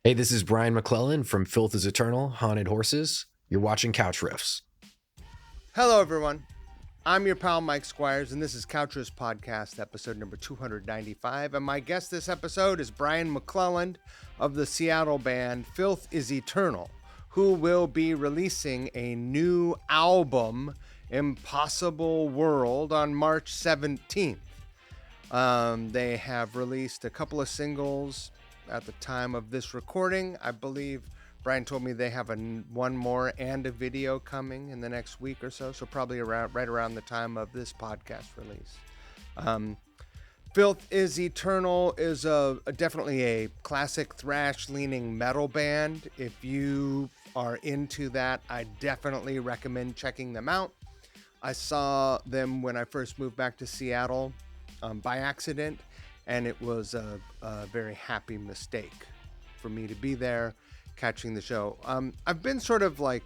Hey, this is Brian McClelland from Filth Is Eternal, Haunted Horses. You're watching Couch Riffs. Hello, everyone. I'm your pal, Mike Squires, and this is Couch Riffs Podcast, episode number 295. And my guest this episode is Brian McClelland of the Seattle band Filth Is Eternal, who will be releasing a new album, Impossible World, on March 17th. They have released a couple of singles at the time of this recording. I believe Brian told me they have one more and a video coming in the next week or so. So probably right around the time of this podcast release. Filth Is Eternal is definitely a classic thrash leaning metal band. If you are into that, I definitely recommend checking them out. I saw them when I first moved back to Seattle by accident, and it was a very happy mistake for me to be there catching the show. I've been sort of like,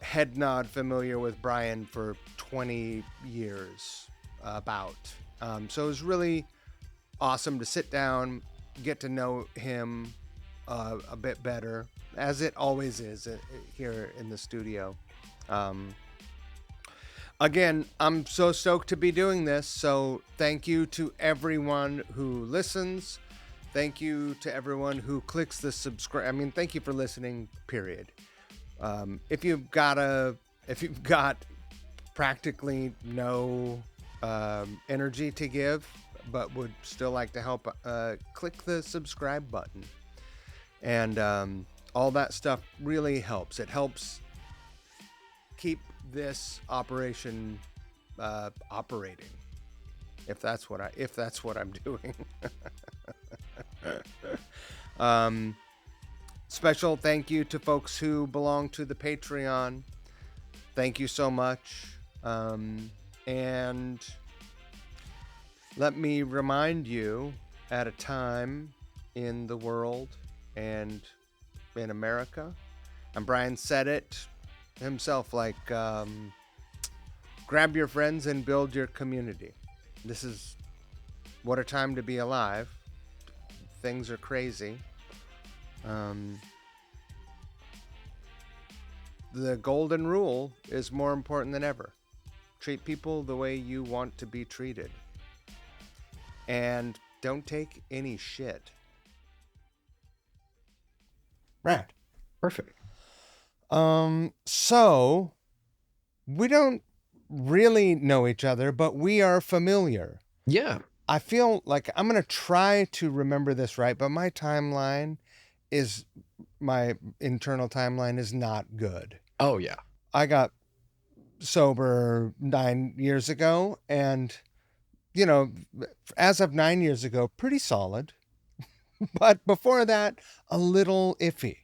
head nod familiar with Brian for 20 years about. So it was really awesome to sit down, get to know him a bit better, as it always is here in the studio. Again, I'm so stoked to be doing this, so thank you to everyone who listens. Thank you to everyone who clicks the subscribe. Thank you for listening, period. If you've got practically no energy to give, but would still like to help, click the subscribe button. And all that stuff really helps. It helps keep this operation operating, if that's what I'm doing. Special thank you to folks who belong to the Patreon. Thank you so much. And let me remind you, at a time in the world and in America, and Brian said it himself, like, grab your friends and build your community. This is what a time to be alive. Things are crazy. The golden rule is more important than ever. Treat people the way you want to be treated. And don't take any shit. Right. Perfect. So we don't really know each other, but we are familiar. Yeah. I feel like I'm going to try to remember this right, but my internal timeline is not good. Oh, yeah. I got sober 9 years ago, and, as of 9 years ago, pretty solid. But before that, a little iffy.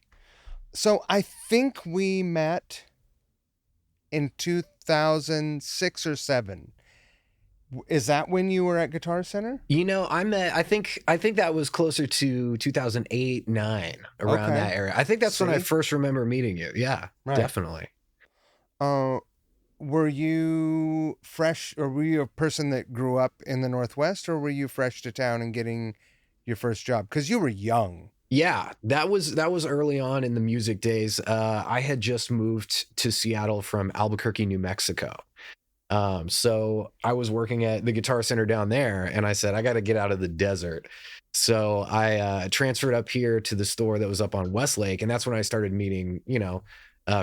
So I think we met in 2006 or 7. Is that when you were at Guitar Center? I think that was closer to 2008, 9, around that area. I think that's when I first remember meeting you. Yeah, right. Definitely. Were you fresh, or were you a person that grew up in the Northwest, or were you fresh to town and getting your first job? Because you were young. Yeah, that was early on in the music days. I had just moved to Seattle from Albuquerque, New Mexico. So I was working at the Guitar Center down there, and I said, I got to get out of the desert. So I transferred up here to the store that was up on Westlake, and that's when I started meeting,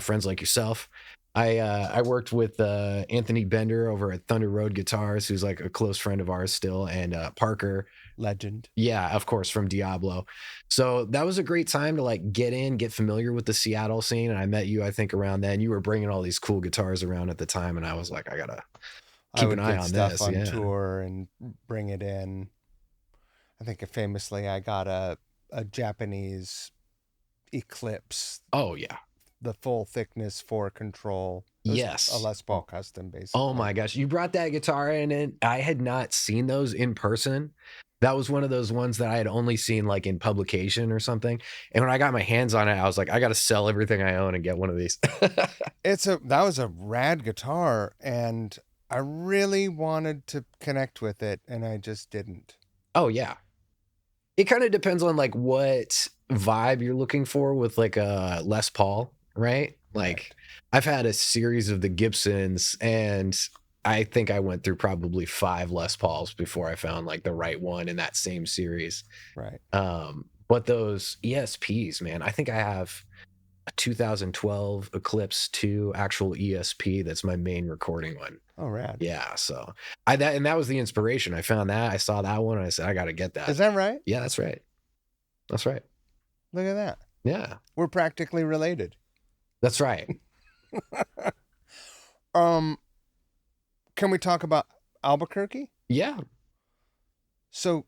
friends like yourself. I worked with Anthony Bender over at Thunder Road Guitars, who's like a close friend of ours still, and Parker. Legend. Yeah, of course, from Diablo. So that was a great time to get familiar with the Seattle scene. And I met you, I think, around then. You were bringing all these cool guitars around at the time, and I was like, I gotta keep an eye on this. On tour and bring it in. I think famously I got a Japanese Eclipse. Oh yeah, the full thickness 4 control. Yes, a Les Paul custom, basically. Oh my gosh, you brought that guitar in, and I had not seen those in person. That was one of those ones that I had only seen like in publication or something. And when I got my hands on it, I was like, I got to sell everything I own and get one of these. That was a rad guitar, and I really wanted to connect with it, and I just didn't. Oh yeah. it kind of depends on like what vibe you're looking for with like a Les Paul, right? Like I've had a series of the Gibsons, and I think I went through probably 5 Les Pauls before I found like the right one in that same series. Right. But those ESPs, man, I think I have a 2012 Eclipse 2 actual ESP that's my main recording one. Oh, rad. Yeah, so that was the inspiration. I found that, I saw that one, and I said I got to get that. Is that right? Yeah, that's right. That's right. Look at that. Yeah, We're practically related. that's right. Can we talk about Albuquerque? Yeah. So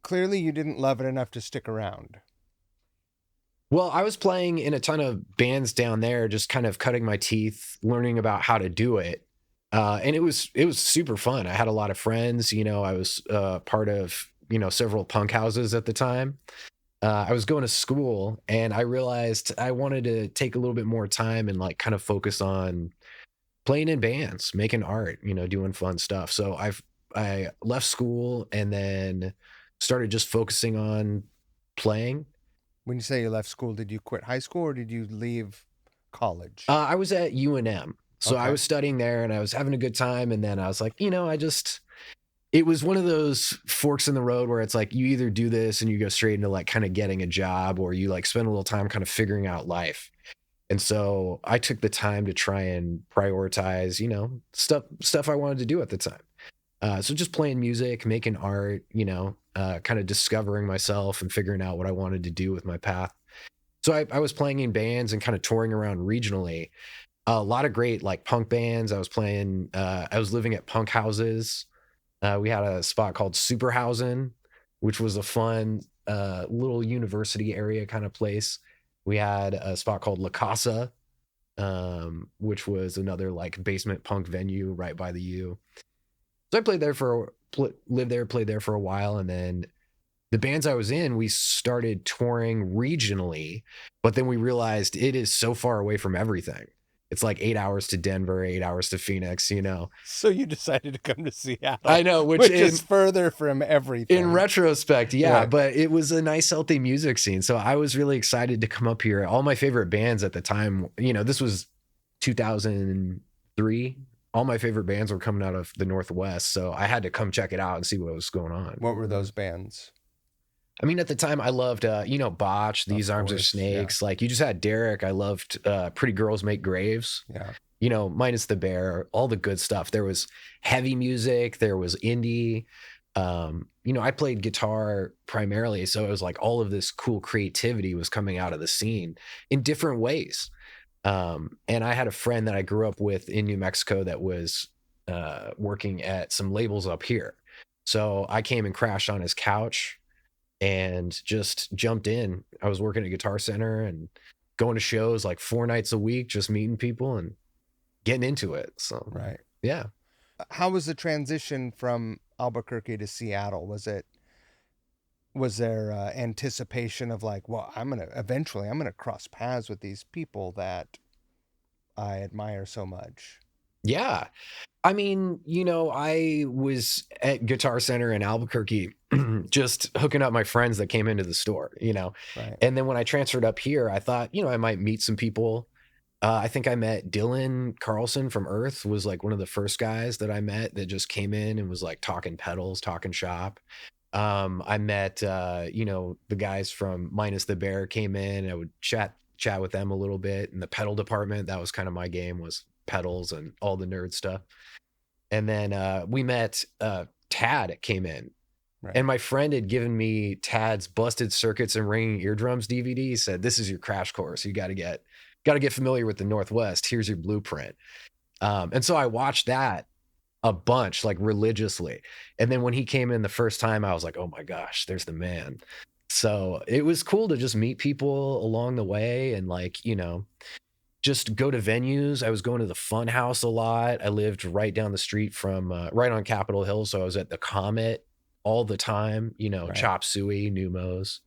clearly you didn't love it enough to stick around. Well, I was playing in a ton of bands down there, just kind of cutting my teeth, learning about how to do it. And it was super fun. I had a lot of friends, I was part of, several punk houses at the time. I was going to school, and I realized I wanted to take a little bit more time and like kind of focus on playing in bands, making art, doing fun stuff. So I left school and then started just focusing on playing. When you say you left school, did you quit high school or did you leave college? I was at UNM. So I Okay. was studying there and I was having a good time. And then I was like, it was one of those forks in the road where it's like, you either do this and you go straight into like kind of getting a job, or you like spend a little time kind of figuring out life. And so I took the time to try and prioritize, stuff I wanted to do at the time. So just playing music, making art, kind of discovering myself and figuring out what I wanted to do with my path. So I was playing in bands and kind of touring around regionally. A lot of great like punk bands. I was living at punk houses. We had a spot called Superhausen, which was a fun little university area kind of place. We had a spot called La Casa, which was another like basement punk venue right by the U. So I played there for a while, and then the bands I was in, we started touring regionally, but then we realized it is so far away from everything. It's like 8 hours to Denver, 8 hours to Phoenix, So you decided to come to Seattle. I know, which is further from everything. In retrospect, yeah, but it was a nice, healthy music scene. So I was really excited to come up here. All my favorite bands at the time, this was 2003. All my favorite bands were coming out of the Northwest. So I had to come check it out and see what was going on. What were those bands? I mean, at the time, I loved, Botch, These Arms Are Snakes. Yeah. Like, you just had Derek. I loved Pretty Girls Make Graves. Yeah. Minus the Bear, all the good stuff. There was heavy music. There was indie. I played guitar primarily. So it was like all of this cool creativity was coming out of the scene in different ways. And I had a friend that I grew up with in New Mexico that was working at some labels up here. So I came and crashed on his couch and just jumped in. I was working at Guitar Center and going to shows like 4 nights a week, just meeting people and getting into it. So, right. Yeah. How was the transition from Albuquerque to Seattle? Was there anticipation of like, well, I'm going to cross paths with these people that I admire so much? Yeah. I mean, I was at Guitar Center in Albuquerque just hooking up my friends that came into the store, Right. And then when I transferred up here, I thought, I might meet some people. I think I met Dylan Carlson from Earth, was like one of the first guys that I met that just came in and was like talking pedals, talking shop. I met, the guys from Minus the Bear came in. I would chat with them a little bit in the pedal department. That was kind of my game, was pedals and all the nerd stuff. And then we met Tad came in. Right. And my friend had given me Tad's Busted Circuits and Ringing Eardrums DVD. He said, "This is your crash course. You got to get familiar with the Northwest. Here's your blueprint." And so I watched that a bunch, like religiously. And then when he came in the first time, I was like, oh my gosh, there's the man. So it was cool to just meet people along the way and like, just go to venues. I was going to the Fun House a lot. I lived right down the street from right on Capitol Hill. So I was at the Comet all the time, right. Chop Suey, Numos,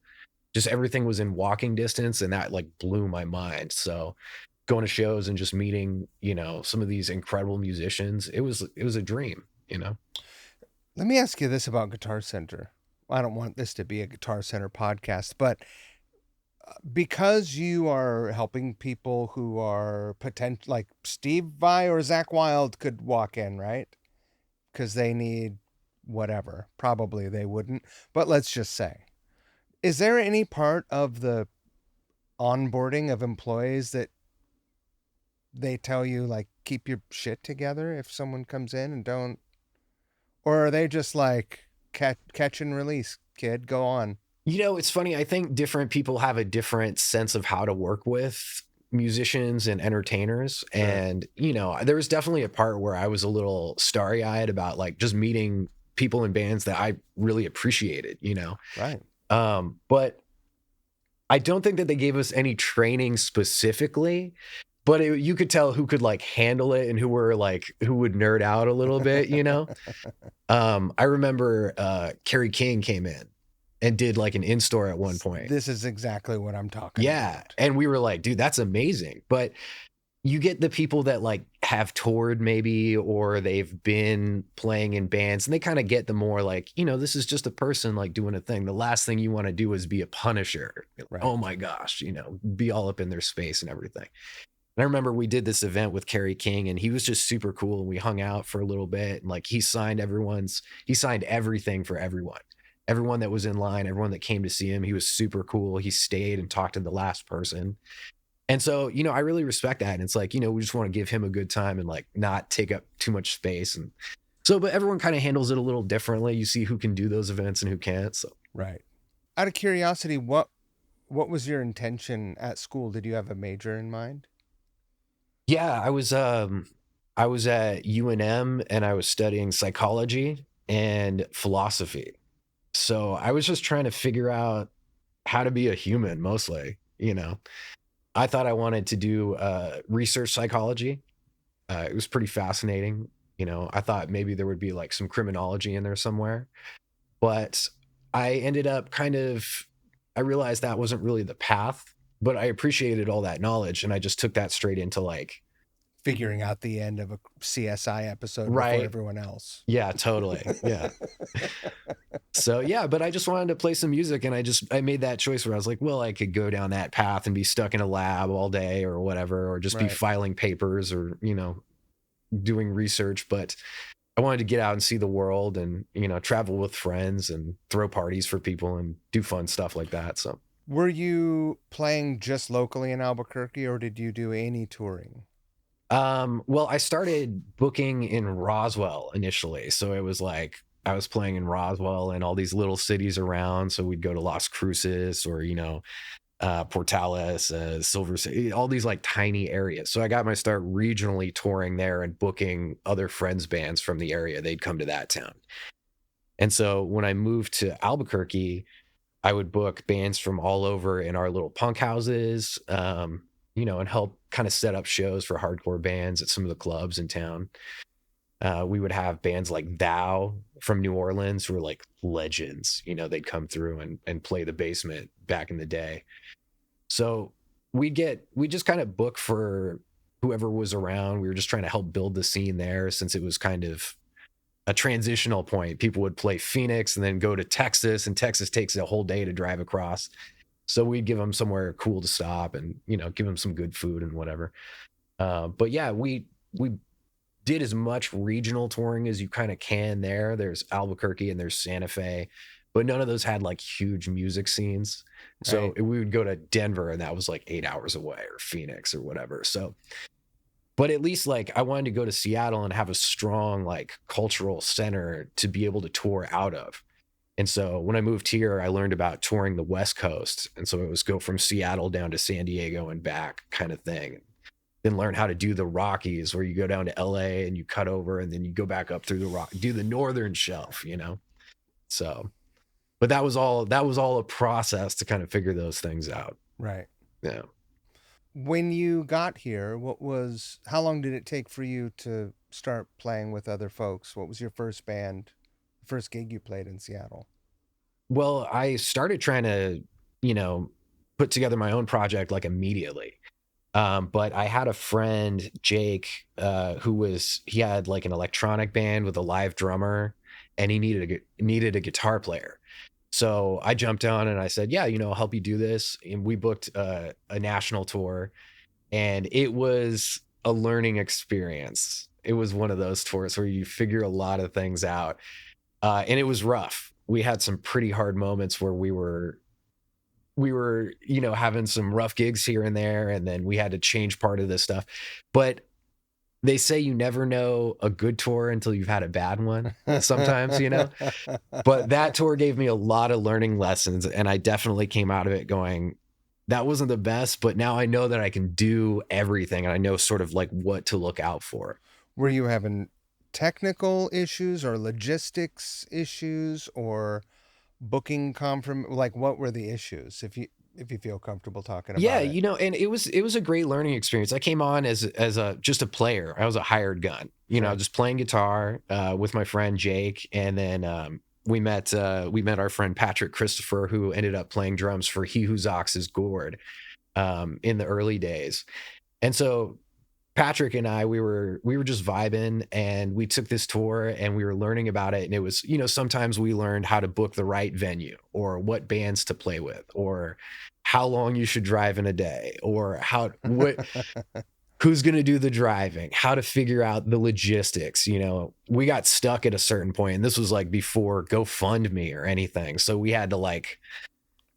just everything was in walking distance, and that like blew my mind. So going to shows and just meeting, some of these incredible musicians, it was a dream. Let me ask you this about Guitar Center. I don't want this to be a Guitar Center podcast, but because you are helping people who are potential, like Steve Vai or Zach Wilde could walk in, right? Because they need whatever. Probably they wouldn't, but let's just say, is there any part of the onboarding of employees that they tell you, like, keep your shit together if someone comes in and don't, or are they just like, catch and release, kid, go on? It's funny. I think different people have a different sense of how to work with musicians and entertainers. Sure. And, there was definitely a part where I was a little starry eyed about like just meeting people in bands that I really appreciated, Right. But I don't think that they gave us any training specifically, but you could tell who could like handle it and who would nerd out a little bit, I remember Kerry King came in and did like an in-store at one point. This is exactly what I'm talking about. And we were like, dude, that's amazing. But you get the people that like have toured maybe, or they've been playing in bands, and they kind of get the more like, this is just a person like doing a thing. The last thing you want to do is be a punisher. Right. Oh my gosh, be all up in their space and everything. And I remember we did this event with Kerry King, and he was just super cool. And we hung out for a little bit, and like he signed everything for everyone that was in line, everyone that came to see him. He was super cool. He stayed and talked to the last person. And so, I really respect that. And it's like, we just want to give him a good time and like not take up too much space. And so, but everyone kind of handles it a little differently. You see who can do those events and who can't. So, right. Out of curiosity, what was your intention at school? Did you have a major in mind? Yeah, I was at UNM, and I was studying psychology and philosophy. So I was just trying to figure out how to be a human mostly, I thought I wanted to do research psychology. It was pretty fascinating. I thought maybe there would be like some criminology in there somewhere, but I ended up I realized that wasn't really the path, but I appreciated all that knowledge, and I just took that straight into like figuring out the end of a CSI episode right before everyone else. Yeah, totally. Yeah. So yeah, but I just wanted to play some music, and I made that choice where I was like, well, I could go down that path and be stuck in a lab all day or whatever, or just be filing papers or, doing research. But I wanted to get out and see the world and, travel with friends and throw parties for people and do fun stuff like that. So were you playing just locally in Albuquerque, or did you do any touring? Well, I started booking in Roswell initially. So it was like I was playing in Roswell and all these little cities around. So we'd go to Las Cruces or, Portales, Silver City, all these like tiny areas. So I got my start regionally touring there and booking other friends' bands from the area. They'd come to that town. And so when I moved to Albuquerque, I would book bands from all over in our little punk houses, and help kind of set up shows for hardcore bands at some of the clubs in town. We would have bands like Thou from New Orleans, who were like legends. They'd come through and play the basement back in the day. So we just kind of book for whoever was around. We were just trying to help build the scene there, since it was kind of a transitional point. People would play Phoenix and then go to Texas, and Texas takes a whole day to drive across. So we'd give them somewhere cool to stop and, give them some good food and whatever. But yeah, we did as much regional touring as you kind of can there. There's Albuquerque and there's Santa Fe, but none of those had like huge music scenes. So we would go to Denver, and that was like 8 hours away, or Phoenix or whatever. So, but at least like I wanted to go to Seattle and have a strong like cultural center to be able to tour out of. And so when I moved here, I learned about touring the West Coast. And so it was go from Seattle down to San Diego and back kind of thing. Then learn how to do the Rockies, where you go down to LA and you cut over, and then you go back up through do the Northern Shelf, So, but that was all a process to kind of figure those things out. Right. Yeah. When you got here, how long did it take for you to start playing with other folks? What was your first gig you played in Seattle? Well, I started trying to, put together my own project like immediately. But I had a friend, Jake, he had like an electronic band with a live drummer, and he needed a guitar player. So I jumped on and I said, yeah, I'll help you do this. And we booked a national tour, and it was a learning experience. It was one of those tours where you figure a lot of things out. And it was rough. We had some pretty hard moments where we were having some rough gigs here and there, and then we had to change part of this stuff. But they say you never know a good tour until you've had a bad one sometimes, but that tour gave me a lot of learning lessons, and I definitely came out of it going, that wasn't the best, but now I know that I can do everything, and I know sort of like what to look out for. Were you having technical issues or logistics issues or booking like what were the issues, if you feel comfortable talking about it? And it was a great learning experience. I came on as a just a player. I was a hired gun, Sure. just playing guitar with my friend Jake, and then we met our friend Patrick Christopher, who ended up playing drums for He Whose Ox Is Gored in the early days. And so Patrick and I, we were just vibing, and we took this tour and we were learning about it. And it was, sometimes we learned how to book the right venue, or what bands to play with, or how long you should drive in a day, or who's going to do the driving, how to figure out the logistics. We got stuck at a certain point, and this was like before GoFundMe or anything. So we had to like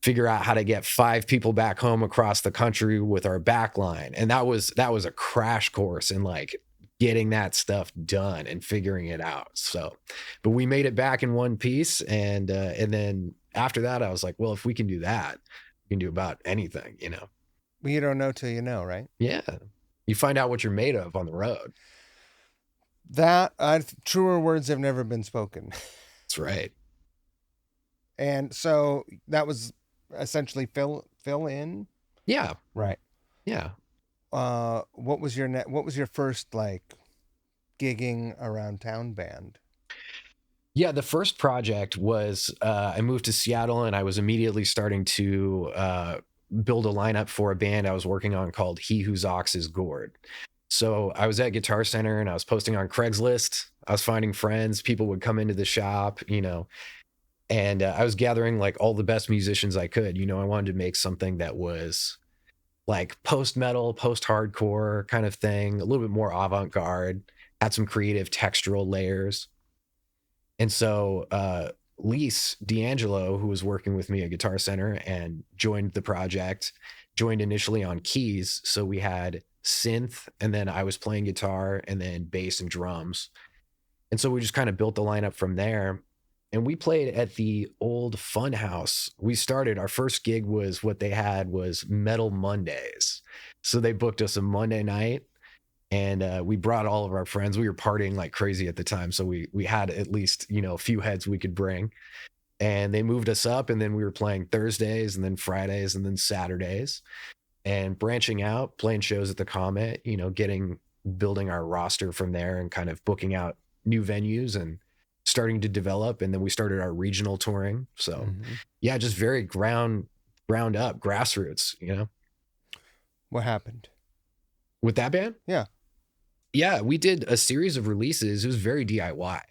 figure out how to get 5 people back home across the country with our back line. And that was a crash course in like getting that stuff done and figuring it out. So, but we made it back in one piece. And then after that, I was like, well, if we can do that, we can do about anything, Well, you don't know till you know, right? Yeah. You find out what you're made of on the road. That truer words have never been spoken. That's right. And so that was essentially fill in. Yeah. Right. Yeah. What was your first like gigging around town band? Yeah, the first project was I moved to Seattle, and I was immediately starting to build a lineup for a band I was working on called He Whose Ox Is Gored. So I was at Guitar Center, and I was posting on Craigslist. I was finding friends. People would come into the shop, and I was gathering like all the best musicians I could. I wanted to make something that was like post-metal, post-hardcore kind of thing, a little bit more avant-garde, had some creative textural layers. And so Lise D'Angelo, who was working with me at Guitar Center and joined the project, joined initially on keys. So we had synth, and then I was playing guitar, and then bass and drums. And so we just kind of built the lineup from there. And we played at the old Fun House. Our first gig was what they had was Metal Mondays. So they booked us a Monday night, and we brought all of our friends. We were partying like crazy at the time. So we had at least, a few heads we could bring. And they moved us up, and then we were playing Thursdays, and then Fridays, and then Saturdays, and branching out, playing shows at the Comet, building our roster from there, and kind of booking out new venues and starting to develop. And then we started our regional touring. So yeah, just very ground up, grassroots, What happened with that band? Yeah, we did a series of releases. It was very DIY.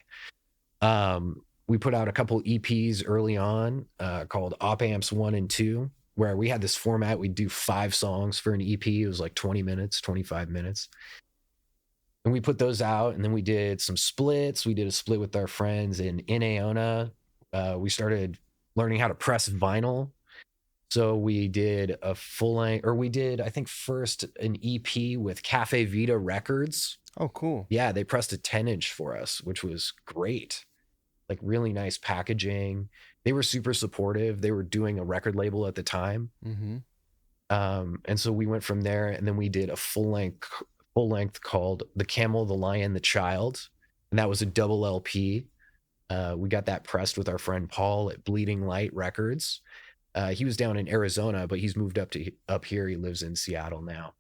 We put out a couple EPs early on called Op Amps 1 and 2, where we had this format. We'd do 5 songs for an EP. It was like 20 minutes, 25 minutes. And we put those out, and then we did some splits. We did a split with our friends in Iona. We started learning how to press vinyl. So we did I think first an EP with Cafe Vita Records. Oh, cool. Yeah, they pressed a 10-inch for us, which was great. Like really nice packaging. They were super supportive. They were doing a record label at the time. And so we went from there, and then we did a full length called The Camel, the Lion, the Child. And that was a double LP. We got that pressed with our friend Paul at Bleeding Light Records. He was down in Arizona, but he's moved up here. He lives in Seattle now.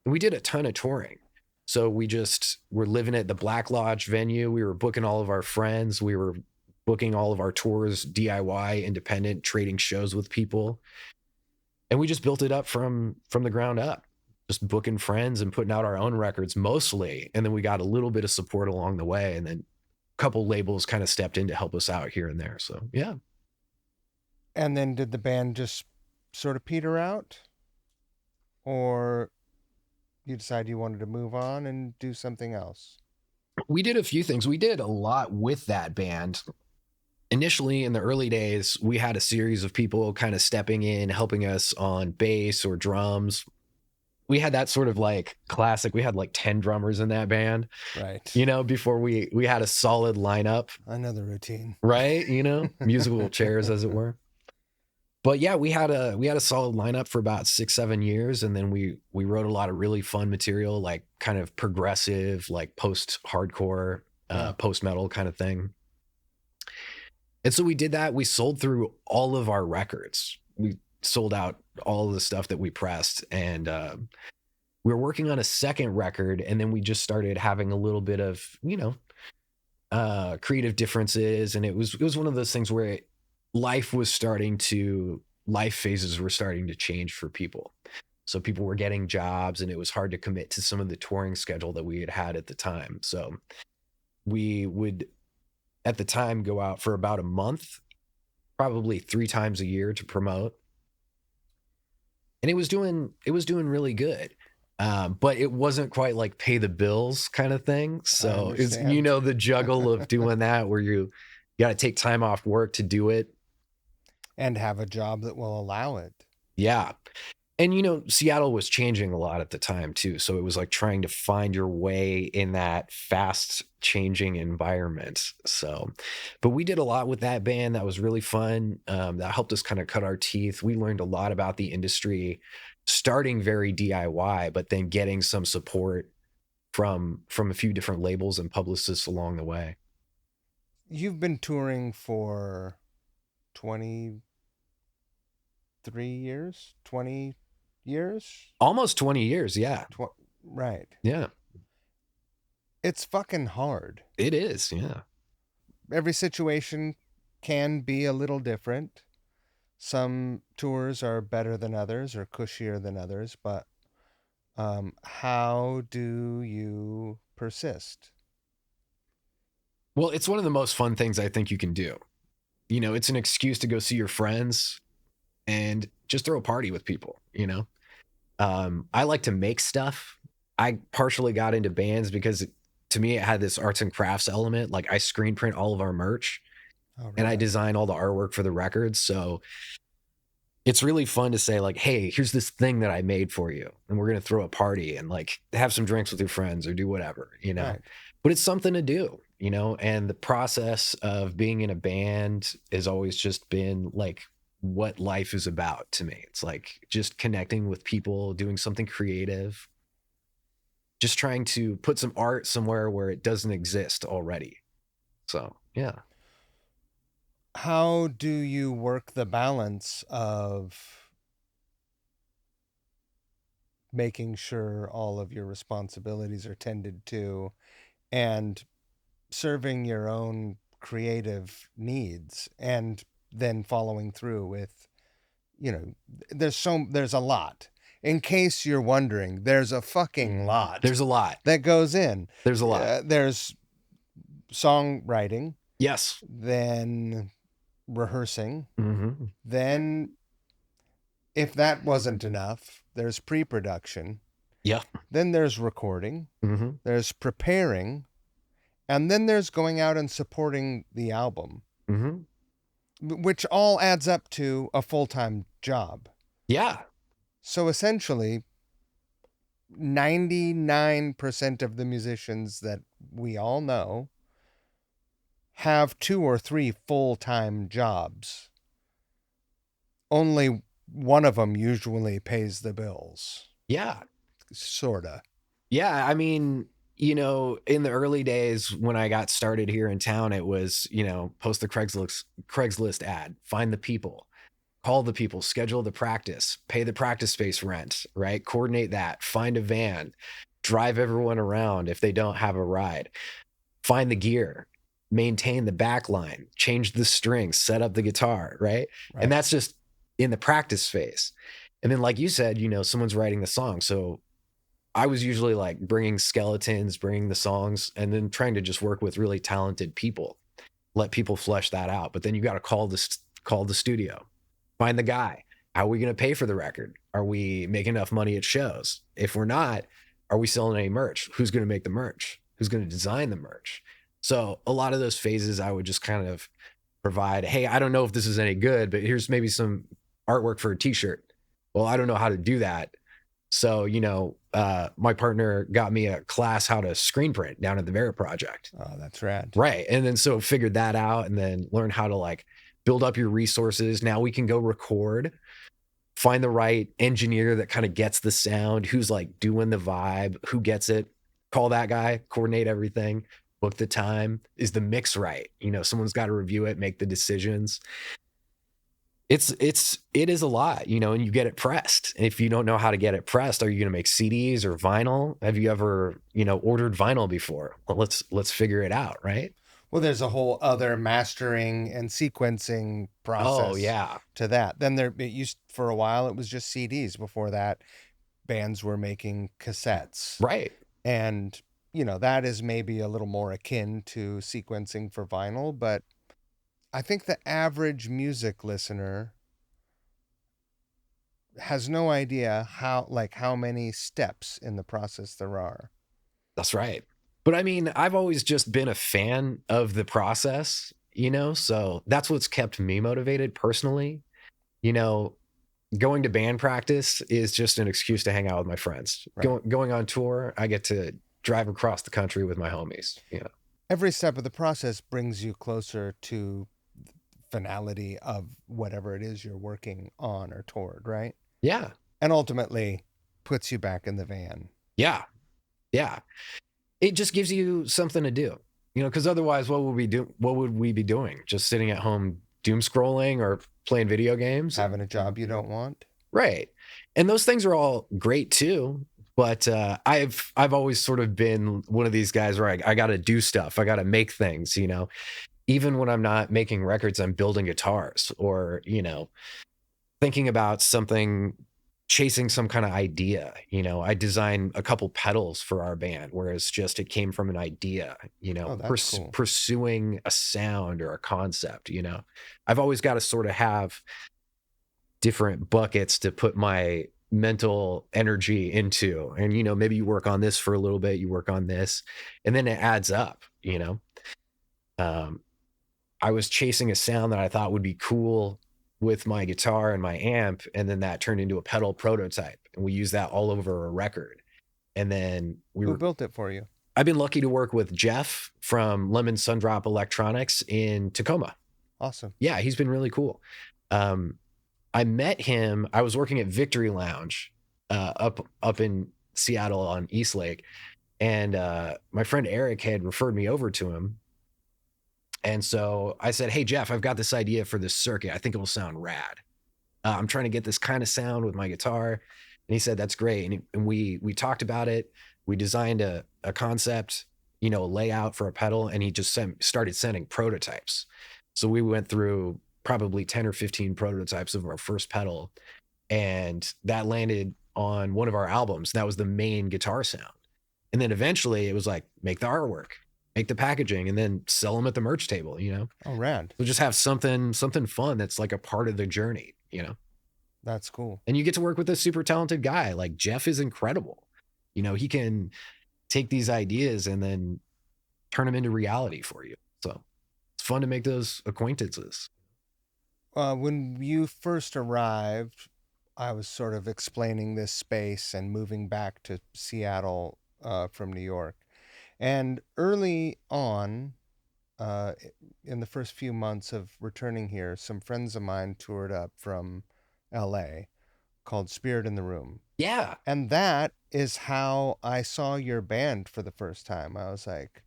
And we did a ton of touring. So we just were living at the Black Lodge venue. We were booking all of our friends. We were booking all of our tours, DIY, independent, trading shows with people. And we just built it up from the ground up, just booking friends and putting out our own records mostly. And then we got a little bit of support along the way. And then a couple labels kind of stepped in to help us out here and there. So, yeah. And then did the band just sort of peter out? Or you decided you wanted to move on and do something else? We did a few things. We did a lot with that band. Initially, in the early days, we had a series of people kind of stepping in, helping us on bass or drums. We had that sort of like classic. We had like 10 drummers in that band, Right. you know, before we had a solid lineup, Another routine. right? You know, musical chairs, as it were. But yeah, we had a solid lineup for about 6-7 years, and then we wrote a lot of really fun material, like kind of progressive, like post hardcore, Yeah. post metal kind of thing. And so we did that. We sold through all of our records. We sold out all of the stuff that we pressed, and we were working on a second record, and then we just started having a little bit of, you know, creative differences, and it was one of those things where life phases were starting to change for people. So people were getting jobs, and it was hard to commit to some of the touring schedule that we had at the time. So we would, at the time, go out for about a month, probably 3 times a year to promote. And it was doing really good. But it wasn't quite like pay the bills kind of thing. So it's, you know, the juggle of doing that where you got to take time off work to do it. And have a job that will allow it. Yeah. And, you know, Seattle was changing a lot at the time too. So it was like trying to find your way in that fast changing environment. So, but we did a lot with that band. That was really fun. That helped us kind of cut our teeth. We learned a lot about the industry, starting very DIY, but then getting some support from a few different labels and publicists along the way. You've been touring for 23 years, 20 years, almost 20 years. Yeah. Right. Yeah. It's fucking hard. It is. Yeah. Every situation can be a little different. Some tours are better than others or cushier than others, but how do you persist? Well, it's one of the most fun things I think you can do. You know, it's an excuse to go see your friends and just throw a party with people, you know? I like to make stuff. I partially got into bands because to me, it had this arts and crafts element. Like I screen print all of our merch and I design all the artwork for the records. So it's really fun to say like, hey, here's this thing that I made for you. And we're going to throw a party and like have some drinks with your friends or do whatever, you know? Right. But it's something to do, you know? And the process of being in a band has always just been like what life is about to me. It's like just connecting with people, doing something creative, just trying to put some art somewhere where it doesn't exist already. So, yeah. How do you work the balance of making sure all of your responsibilities are tended to and serving your own creative needs and then following through with, you know, there's a lot. In case you're wondering, there's a fucking lot. There's a lot that goes in. There's a lot. There's songwriting. Yes. Then rehearsing. Mm-hmm. Then, if that wasn't enough, there's pre-production. Yeah. Then there's recording. Mm-hmm. There's preparing. And then there's going out and supporting the album. Mm-hmm. Which all adds up to a full-time job. Yeah. So essentially, 99% of the musicians that we all know have 2 or 3 full-time jobs. Only one of them usually pays the bills. Yeah. Sorta. Yeah. I mean, you know, in the early days when I got started here in town, it was, you know, post the Craigslist ad, find the people, call the people, schedule the practice, pay the practice space rent, right? Coordinate that, find a van, drive everyone around if they don't have a ride, find the gear, maintain the back line, change the strings, set up the guitar, right? And that's just in the practice phase. And then, like you said, you know, someone's writing the song. So I was usually like bringing skeletons, bringing the songs, and then trying to just work with really talented people, let people flesh that out. But then you got to call the studio. Find the guy. How are we going to pay for the record? Are we making enough money at shows? If we're not, are we selling any merch? Who's going to make the merch? Who's going to design the merch? So a lot of those phases I would just kind of provide, hey, I don't know if this is any good, but here's maybe some artwork for a t-shirt. Well, I don't know how to do that. So, my partner got me a class how to screen print down at the Vera Project. Oh, that's rad. Right. And then so figured that out and then learn how to like build up your resources. Now we can go record, find the right engineer that kind of gets the sound, who's like doing the vibe, who gets it, call that guy, coordinate everything, book the time. Is the mix right? Someone's got to review it, make the decisions. It is a lot, and you get it pressed. And if you don't know how to get it pressed, are you going to make CDs or vinyl? Have you ever, ordered vinyl before? Well, let's figure it out. Right. Well, there's a whole other mastering and sequencing process. Oh yeah. To that. Then it used, for a while, it was just CDs. Before that, bands were making cassettes. Right. And, that is maybe a little more akin to sequencing for vinyl, but I think the average music listener has no idea how many steps in the process there are. That's right. But I mean, I've always just been a fan of the process, so that's what's kept me motivated personally. Going to band practice is just an excuse to hang out with my friends. Right. Going on tour, I get to drive across the country with my homies. Every step of the process brings you closer to finality of whatever it is you're working on or toward, right? Yeah. And ultimately puts you back in the van. Yeah. It just gives you something to do, because otherwise what would we be doing? Just sitting at home doom scrolling or playing video games? Having a job you don't want? Right. And those things are all great too. But I've always sort of been one of these guys where I got to do stuff. I got to make things, even when I'm not making records, I'm building guitars or, thinking about something, chasing some kind of idea. I designed a couple pedals for our band, whereas it came from an idea, cool. Pursuing a sound or a concept, I've always got to sort of have different buckets to put my mental energy into. And, maybe you work on this for a little bit, you work on this, and then it adds up, I was chasing a sound that I thought would be cool with my guitar and my amp. And then that turned into a pedal prototype. And we used that all over a record. And then Who built it for you? I've been lucky to work with Jeff from Lemon Sundrop Electronics in Tacoma. Awesome. Yeah, he's been really cool. I met him. I was working at Victory Lounge up in Seattle on East Lake. And my friend Eric had referred me over to him. And so I said, hey, Jeff, I've got this idea for this circuit. I think it will sound rad. I'm trying to get this kind of sound with my guitar. And he said, that's great. And we talked about it. We designed a concept, a layout for a pedal. And he just started sending prototypes. So we went through probably 10 or 15 prototypes of our first pedal. And that landed on one of our albums. That was the main guitar sound. And then eventually it was like, make the artwork, make the packaging, and then sell them at the merch table, Oh, rad. So just have something fun that's like a part of the journey, That's cool. And you get to work with a super talented guy. Like Jeff is incredible. He can take these ideas and then turn them into reality for you. So it's fun to make those acquaintances. When you first arrived, I was sort of explaining this space and moving back to Seattle from New York. And early on, in the first few months of returning here, some friends of mine toured up from LA called Spirit in the Room. Yeah. And that is how I saw your band for the first time. I was like,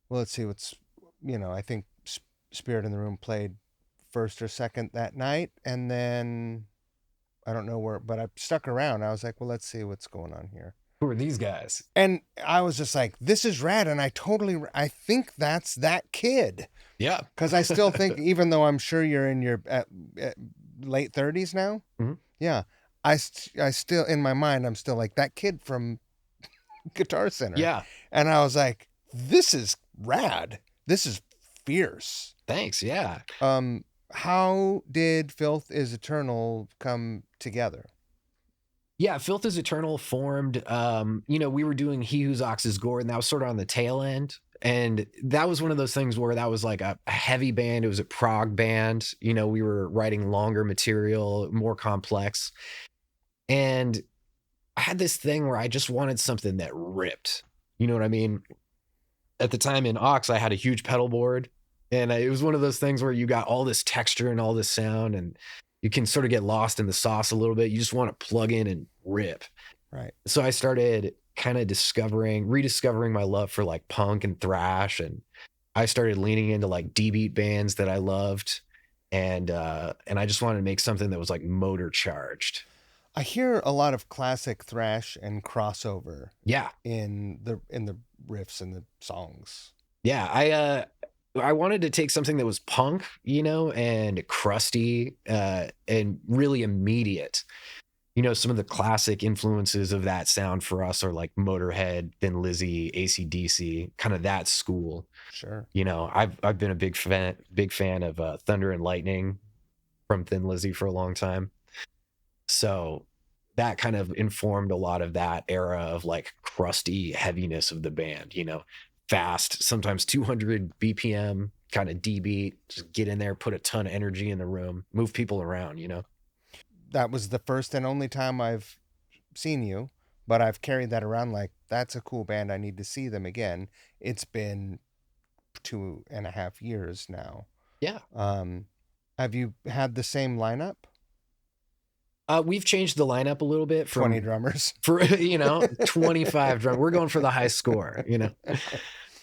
well, let's see I think Spirit in the Room played first or second that night. And then I don't know where, but I stuck around. I was like, well, let's see what's going on here. Who are these guys? And I was just like, this is rad. And I think that's that kid. Yeah. Because I still think, even though I'm sure you're in your late 30s now. Mm-hmm. Yeah. I still, in my mind, I'm still like that kid from Guitar Center. Yeah. And I was like, this is rad. This is fierce. Thanks. Yeah. how did Filth Is Eternal come together? Yeah, Filth is Eternal formed. We were doing He Whose Ox is Gored, and that was sort of on the tail end. And that was one of those things where that was like a heavy band. It was a prog band. We were writing longer material, more complex. And I had this thing where I just wanted something that ripped. You know what I mean? At the time in Ox, I had a huge pedal board, and it was one of those things where you got all this texture and all this sound, and you can sort of get lost in the sauce a little bit. You just want to plug in and rip. Right. So I started kind of rediscovering my love for like punk and thrash, and I started leaning into like D-beat bands that I loved, and I just wanted to make something that was like motor charged. I hear a lot of classic thrash and crossover Yeah, in the riffs and the songs. yeah. I wanted to take something that was punk, and crusty, and really immediate. Some of the classic influences of that sound for us are like Motorhead, Thin Lizzy, AC/DC, kind of that school. Sure. I've been a big fan of Thunder and Lightning from Thin Lizzy for a long time. So that kind of informed a lot of that era of like crusty heaviness of the band, fast, sometimes 200 BPM kind of D beat, just get in there, put a ton of energy in the room, move people around. That was the first and only time I've seen you, but I've carried that around like that's a cool band. I need to see them again. It's been 2.5 years now. Yeah. Have you had the same lineup? We've changed the lineup a little bit from 20 drummers for 25 drum. We're going for the high score,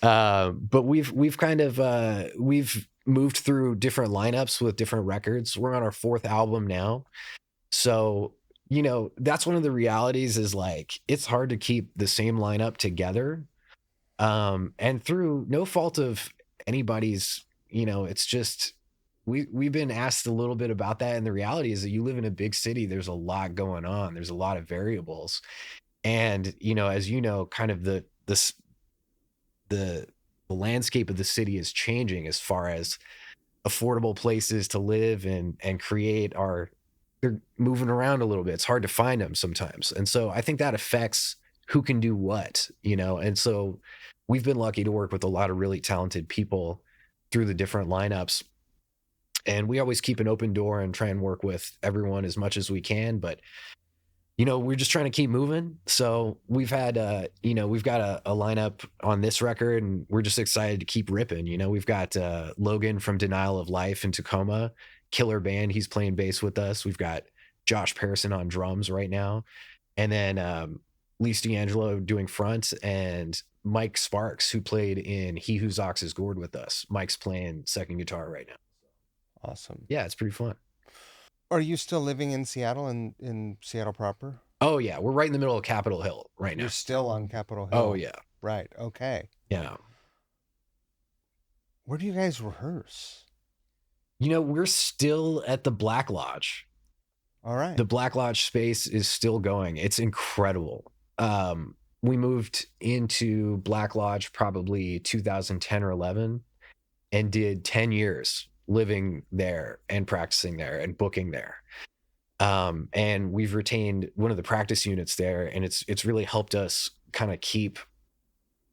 but we've kind of we've moved through different lineups with different records. We're on our 4th album now. So, that's one of the realities is like, it's hard to keep the same lineup together. And through no fault of anybody's, it's just, we've been asked a little bit about that. And the reality is that you live in a big city. There's a lot going on. There's a lot of variables. And, as kind of the landscape of the city is changing as far as affordable places to live and create they're moving around a little bit. It's hard to find them sometimes. And so I think that affects who can do what, and so we've been lucky to work with a lot of really talented people through the different lineups. And we always keep an open door and try and work with everyone as much as we can. But, we're just trying to keep moving. So we've had, we've got a lineup on this record, and we're just excited to keep ripping. We've got Logan from Denial of Life in Tacoma, killer band. He's playing bass with us. We've got Josh Pearson on drums right now. And then Lise D'Angelo doing front, and Mike Sparks, who played in He Whose Ox is Gored with us. Mike's playing second guitar right now. Awesome. Yeah, it's pretty fun. Are you still living in Seattle, in Seattle proper? Oh, yeah. We're right in the middle of Capitol Hill right now. You're still on Capitol Hill? Oh, yeah. Right. Okay. Yeah. Where do you guys rehearse? We're still at the Black Lodge. All right. The Black Lodge space is still going. It's incredible. We moved into Black Lodge probably 2010 or 11 and did 10 years living there and practicing there and booking there. And we've retained one of the practice units there, and it's really helped us kind of keep,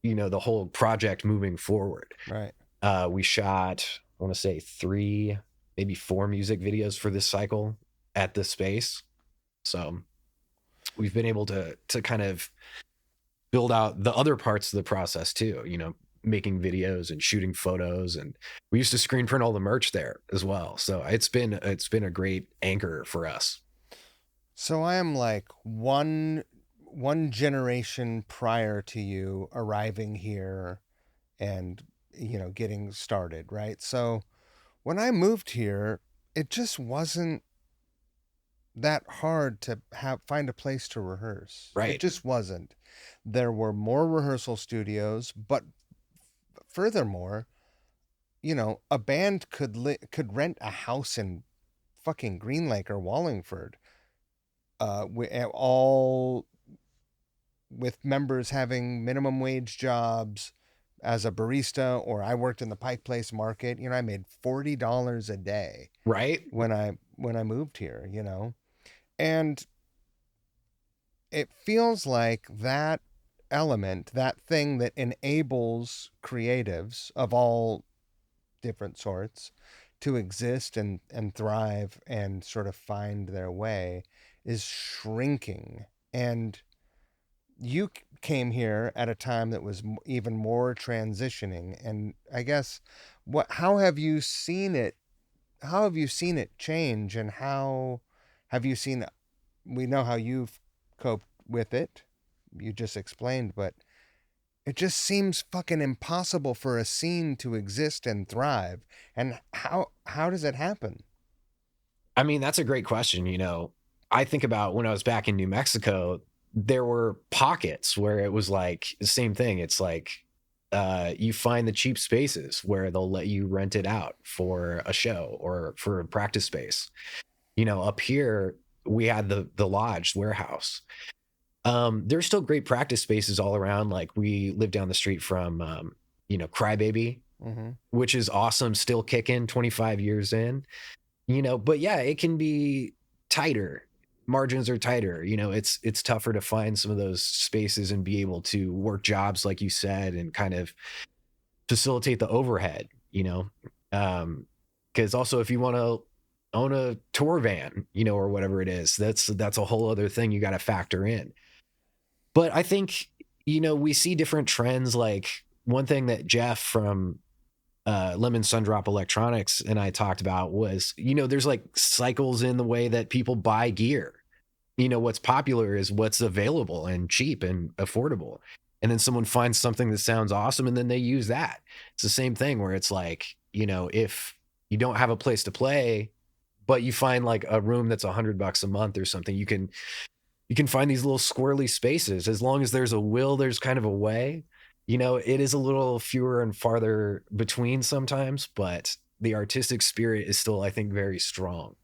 the whole project moving forward. Right. We shot, I want to say 3, maybe 4 music videos for this cycle at the space. So we've been able to kind of build out the other parts of the process too, making videos and shooting photos, and we used to screen print all the merch there as well. So it's been a great anchor for us. So I am like one generation prior to you arriving here and getting started, right? So when I moved here, it just wasn't that hard to find a place to rehearse. Right. It just wasn't. There were more rehearsal studios, but furthermore, a band could rent a house in fucking Green Lake or Wallingford, all with members having minimum wage jobs, as a barista, or I worked in the Pike Place Market. I made $40 a day Right? when I moved here. And it feels like that element, that thing that enables creatives of all different sorts to exist and thrive and sort of find their way, is shrinking. And you came here at a time that was even more transitioning. And I guess, how have you seen it? How have you seen it change? And how have you seen? We know how you've coped with it. You just explained, but it just seems fucking impossible for a scene to exist and thrive. And how does it happen? I mean, that's a great question. I think about when I was back in New Mexico, there were pockets where it was like the same thing. It's like you find the cheap spaces where they'll let you rent it out for a show or for a practice space. Up here we had the lodge warehouse. There's still great practice spaces all around. Like we live down the street from Crybaby, Mm-hmm. which is awesome, still kicking 25 years in. But yeah, it can be tighter. Margins are tighter. It's tougher to find some of those spaces and be able to work jobs like you said and kind of facilitate the overhead. Because also if you want to own a tour van, or whatever it is, that's a whole other thing you got to factor in. But I think we see different trends. Like one thing that Jeff from Lemon Sundrop Electronics and I talked about was, there's like cycles in the way that people buy gear. What's popular is what's available and cheap and affordable. And then someone finds something that sounds awesome and then they use that. It's the same thing where it's like, if you don't have a place to play, but you find like a room that's $100 a month or something, you can find these little squirrely spaces. As long as there's a will, there's kind of a way. It is a little fewer and farther between sometimes, but the artistic spirit is still, I think, very strong.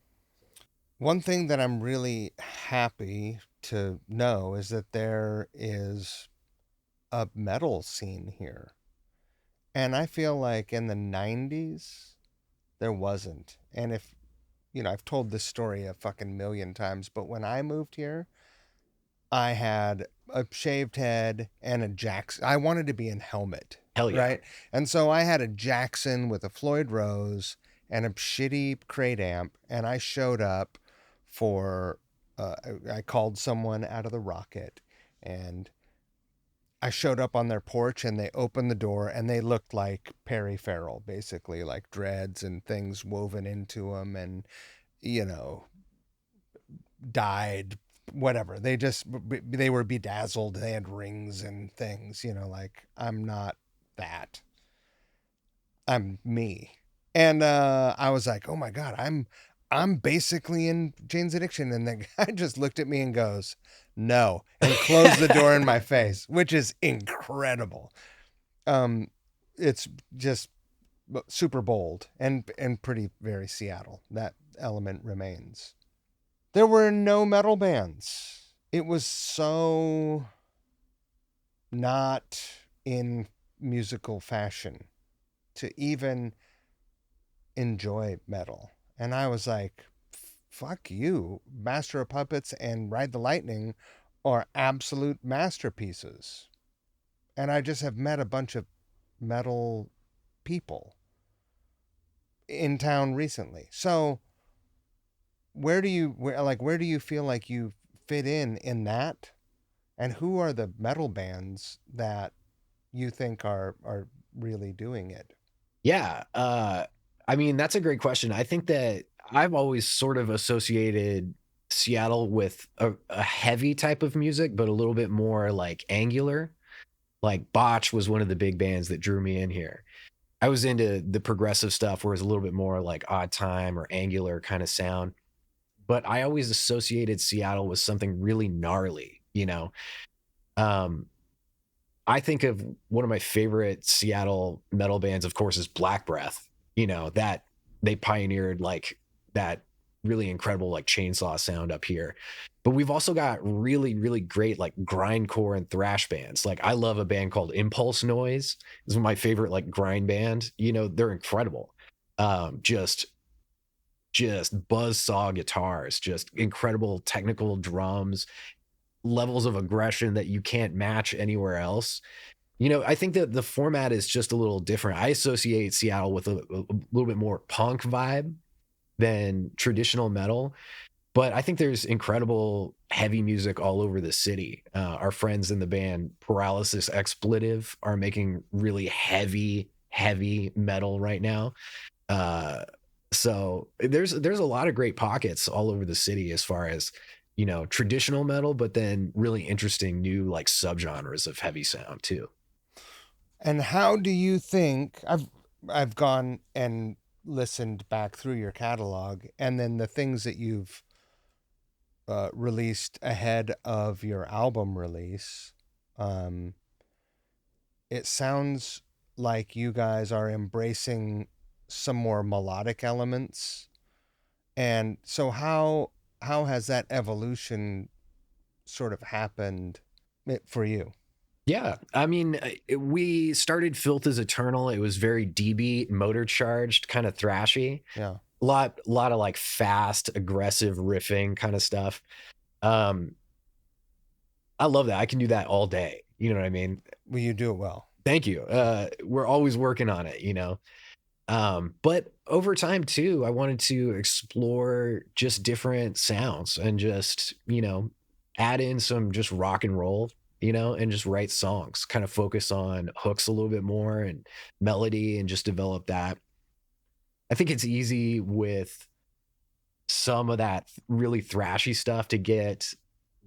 One thing that I'm really happy to know is that there is a metal scene here. And I feel like in the 90s, there wasn't. And if, I've told this story a fucking million times, but when I moved here, I had a shaved head and a Jackson. I wanted to be in Helmet, Hell yeah. right? And so I had a Jackson with a Floyd Rose and a shitty crate amp. And I showed up for, I called someone out of the Rocket, and I showed up on their porch and they opened the door and they looked like Perry Farrell, basically, like dreads and things woven into them and, you know, dyed, whatever. They were bedazzled. They had rings and things, like I'm not that. I'm me. And I was like, oh my God, I'm basically in Jane's Addiction. And the guy just looked at me and goes, no, and closed the door in my face, which is incredible. Um, it's just super bold and pretty very Seattle. That element remains. There were no metal bands. It was so not in musical fashion to even enjoy metal. And I was like, fuck you. Master of Puppets and Ride the Lightning are absolute masterpieces. And I just have met a bunch of metal people in town recently. So where do you feel like you fit in that? And who are the metal bands that you think are really doing it? Yeah. I mean, that's a great question. I think that I've always sort of associated Seattle with a heavy type of music, but a little bit more like angular. Like Botch was one of the big bands that drew me in here. I was into the progressive stuff where it's a little bit more like odd time or angular kind of sound. But I always associated Seattle with something really gnarly. Um, I think of one of my favorite Seattle metal bands, of course, is Black Breath. That they pioneered like that really incredible like chainsaw sound up here. But we've also got really, really great like grindcore and thrash bands. Like I love a band called Impulse Noise. This is my favorite like grind band. You know, they're incredible. Just buzz saw guitars, just incredible technical drums, levels of aggression that you can't match anywhere else. You know, I think that the format is just a little different. I associate Seattle with a little bit more punk vibe than traditional metal, but I think there's incredible heavy music all over the city. Our friends in the band Paralysis Expletive are making really heavy metal right now. Uh, so there's a lot of great pockets all over the city as far as, you know, traditional metal, but then really interesting new like subgenres of heavy sound too. And how do you think I've gone and listened back through your catalog, and then the things that you've released ahead of your album release? Um, it sounds like you guys are embracing some more melodic elements. And so how has that evolution sort of happened for you? Yeah, I mean, we started Filth Is Eternal. It was very D beat, motor charged, kind of thrashy. Yeah. Lot of like fast, aggressive riffing kind of stuff. Um, I love that. I can do that all day. You know what I mean? Well, you do it well. Thank you. We're always working on it, you know. But over time too, I wanted to explore just different sounds and just, you know, add in some just rock and roll, you know, and just write songs, kind of focus on hooks a little bit more and melody and just develop that. I think it's easy with some of that really thrashy stuff to get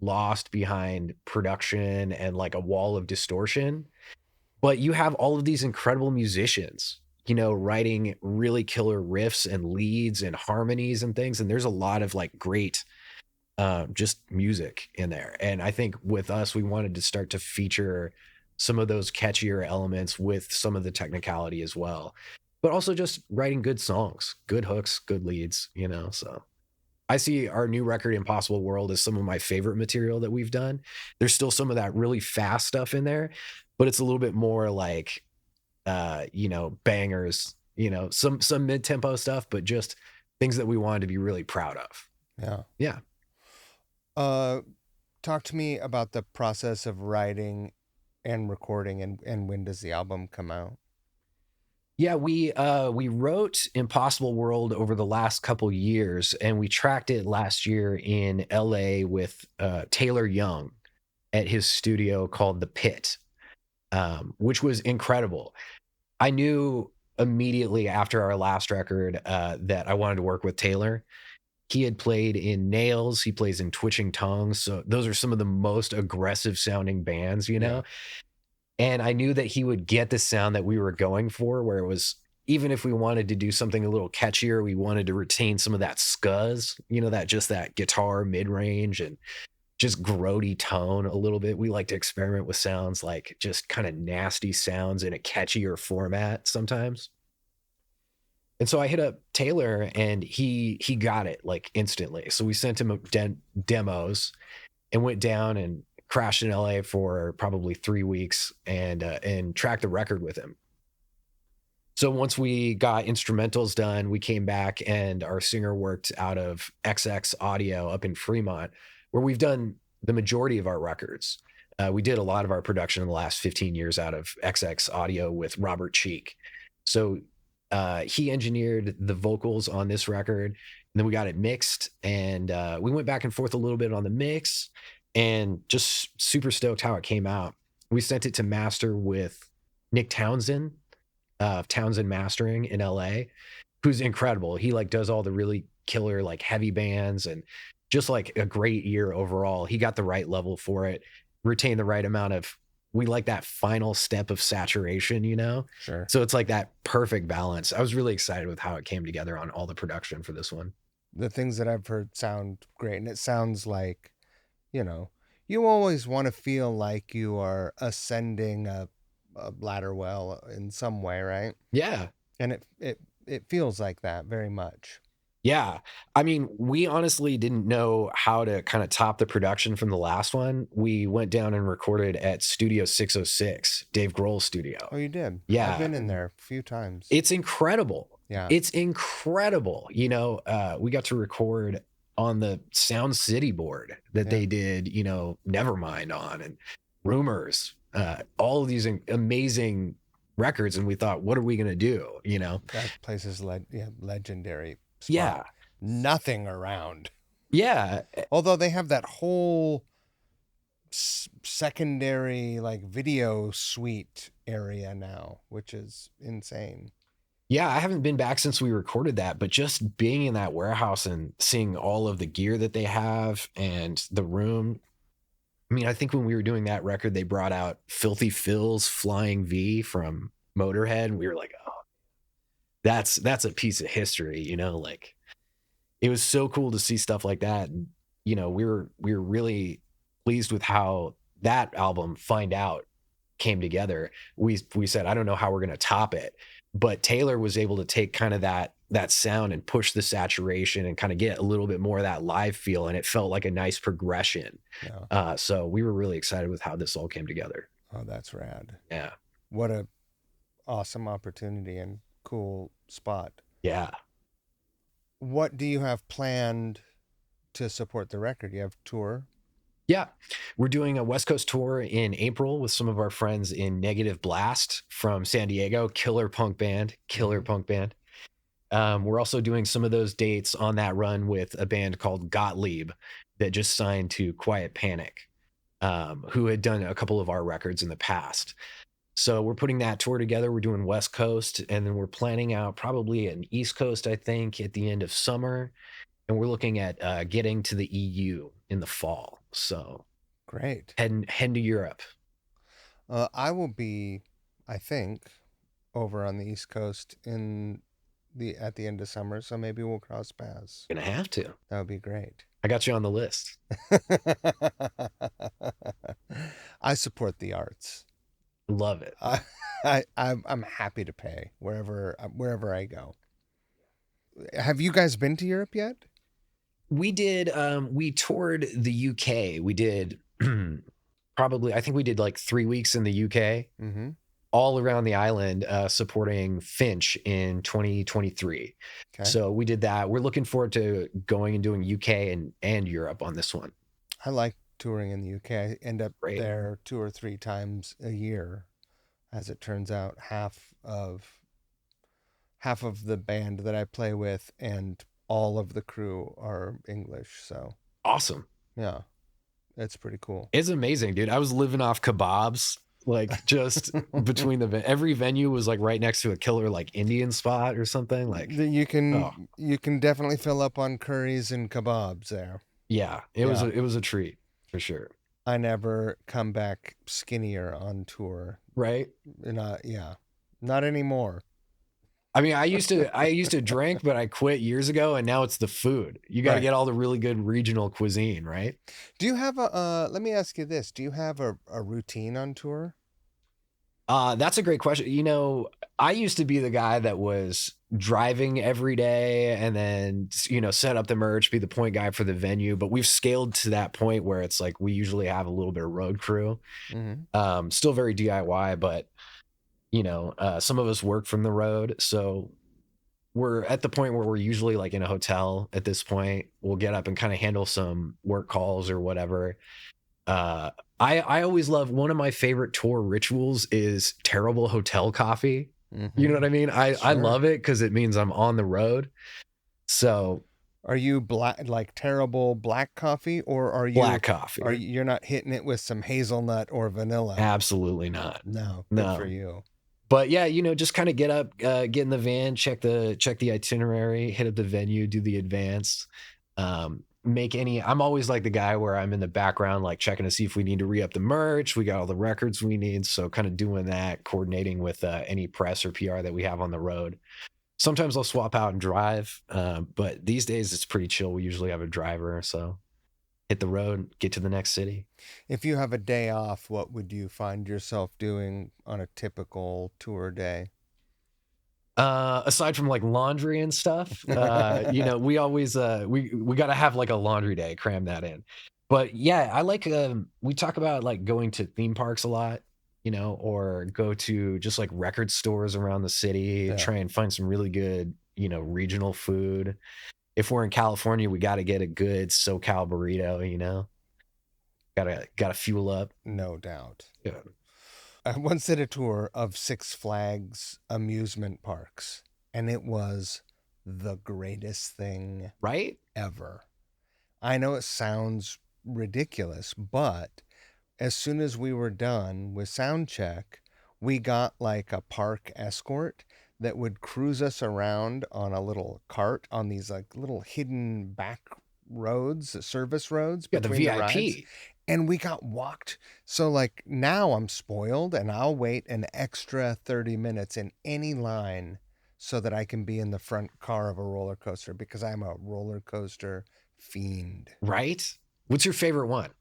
lost behind production and like a wall of distortion. But you have all of these incredible musicians, you know, writing really killer riffs and leads and harmonies and things. And there's a lot of like great just music in there. And I think with us, we wanted to start to feature some of those catchier elements with some of the technicality as well. But also just writing good songs, good hooks, good leads, you know. So I see our new record, Impossible World, as some of my favorite material that we've done. There's still some of that really fast stuff in there, but it's a little bit more like you know, bangers, you know, some mid-tempo stuff, but just things that we wanted to be really proud of. Yeah. Yeah. Uh, Talk to me about the process of writing and recording, and when does the album come out? Yeah, we wrote Impossible World over the last couple years, and we tracked it last year in LA with Taylor Young at his studio called The Pit, which was incredible. I knew immediately after our last record that I wanted to work with Taylor. He had played in Nails, he plays in Twitching Tongues, so those are some of the most aggressive sounding bands, you know. Yeah. And I knew that he would get the sound that we were going for, where it was, even if we wanted to do something a little catchier, we wanted to retain some of that scuzz, you know, that just that guitar mid range and just grody tone a little bit. We like to experiment with sounds like just kind of nasty sounds in a catchier format sometimes. And so I hit up Taylor and he got it like instantly. So we sent him demos and went down and crashed in LA for probably 3 weeks and tracked the record with him. So once we got instrumentals done, we came back and our singer worked out of XX Audio up in Fremont, where we've done the majority of our records. We did a lot of our production in the last 15 years out of XX Audio with Robert Cheek. So he engineered the vocals on this record, and then we got it mixed, and we went back and forth a little bit on the mix, and just super stoked how it came out. We sent it to master with Nick Townsend of Townsend Mastering in LA, who's incredible. He like does all the really killer like heavy bands and just like a great ear overall. He got the right level for it, retained the right amount of, we like that final step of saturation, you know? Sure. So it's like that perfect balance. I was really excited with how it came together on all the production for this one. The things that I've heard sound great, and it sounds like, you know, you always want to feel like you are ascending a ladder well in some way, right? Yeah. And it feels like that very much. Yeah. I mean, we honestly didn't know how to kind of top the production from the last one. We went down and recorded at Studio 606, Dave Grohl's studio. Oh, you did? I've Yeah. been in there a few times. It's incredible. Yeah. It's incredible. We got to record on the Sound City board that they did, Nevermind on, and Rumors, all of these amazing records. And we thought, what are we going to do? That place is legendary spot. Yeah. Nothing around. Yeah. Although they have that whole secondary like video suite area now, which is insane. Yeah, I haven't been back since we recorded that, but just being in that warehouse and seeing all of the gear that they have and the room. I mean, I think when we were doing that record, they brought out Filthy Phil's Flying V from Motorhead. And we were like, oh, that's a piece of history, like it was so cool to see stuff like that. And, we were really pleased with how that album Find Out came together. We said, I don't know how we're going to top it, but Taylor was able to take kind of that sound and push the saturation and kind of get a little bit more of that live feel. And it felt like a nice progression. Yeah. So we were really excited with how this all came together. Oh, that's rad. Yeah. What a awesome opportunity and cool spot. Yeah. What do you have planned to support the record? You have tour? Yeah, we're doing a West Coast tour in April with some of our friends in Negative Blast from San Diego. Killer punk band. We're also doing some of those dates on that run with a band called Gottlieb that just signed to Quiet Panic, who had done a couple of our records in the past. So we're putting that tour together. We're doing West Coast, and then we're planning out probably an East Coast, I think, at the end of summer. And we're looking at getting to the EU in the fall. So great. Heading to Europe. I will be, I think, over on the East Coast at the end of summer. So maybe we'll cross paths. Gonna have to. That would be great. I got you on the list. I support the arts. Love it. I'm happy to pay wherever I go. Have you guys been to Europe yet? We did. We toured the UK. We did probably, I think we did like 3 weeks in the UK, all around the island, supporting Finch in 2023. Okay. So we did that. We're looking forward to going and doing UK and Europe on this one. I like touring in the UK. I end up there 2 or 3 times a year. As it turns out, half of the band that I play with and all of the crew are English. So awesome. Yeah, it's pretty cool. It's amazing, dude. I was living off kebabs, like just between every venue was like right next to a killer like Indian spot or something. Like you can definitely fill up on curries and kebabs there. Yeah, it was a treat for sure. I never come back skinnier on tour. Right? Not anymore. I mean, I used to drink, but I quit years ago, and now it's the food. You got to get all the really good regional cuisine, right? Do you have let me ask you this. Do you have a routine on tour? That's a great question. I used to be the guy that was driving every day and then, set up the merch, be the point guy for the venue. But we've scaled to that point where it's like we usually have a little bit of road crew. Still very DIY, but, some of us work from the road. So we're at the point where we're usually like in a hotel at this point. We'll get up and kind of handle some work calls or whatever. I always love, one of my favorite tour rituals is terrible hotel coffee. You know what I mean? I love it because it means I'm on the road. So are you terrible black coffee, or are you black coffee? You're not hitting it with some hazelnut or vanilla? Absolutely not. No, good for you. But yeah, just kind of get up, get in the van, check the itinerary, hit up the venue, do the advance, I'm always like the guy where I'm in the background, like checking to see if we need to re-up the merch. We got all the records we need. So kind of doing that, coordinating with any press or PR that we have on the road. Sometimes I'll swap out and drive. But these days it's pretty chill. We usually have a driver. So hit the road, get to the next city. If you have a day off, what would you find yourself doing on a typical tour day? Aside from like laundry and stuff, we always we got to have like a laundry day, cram that in. But yeah, I like we talk about like going to theme parks a lot, or go to just like record stores around the city, Yeah. try and find some really good, regional food. If we're in California, we got to get a good SoCal burrito, Gotta fuel up. No doubt. Yeah. I once did a tour of Six Flags amusement parks, and it was the greatest thing Right? ever. I know it sounds ridiculous, but as soon as we were done with sound check, we got like a park escort that would cruise us around on a little cart on these like little hidden back roads, service roads Yeah, the between the rides. VIP. And we got walked. So like now I'm spoiled and I'll wait an extra 30 minutes in any line so that I can be in the front car of a roller coaster because I'm a roller coaster fiend. Right? What's your favorite one?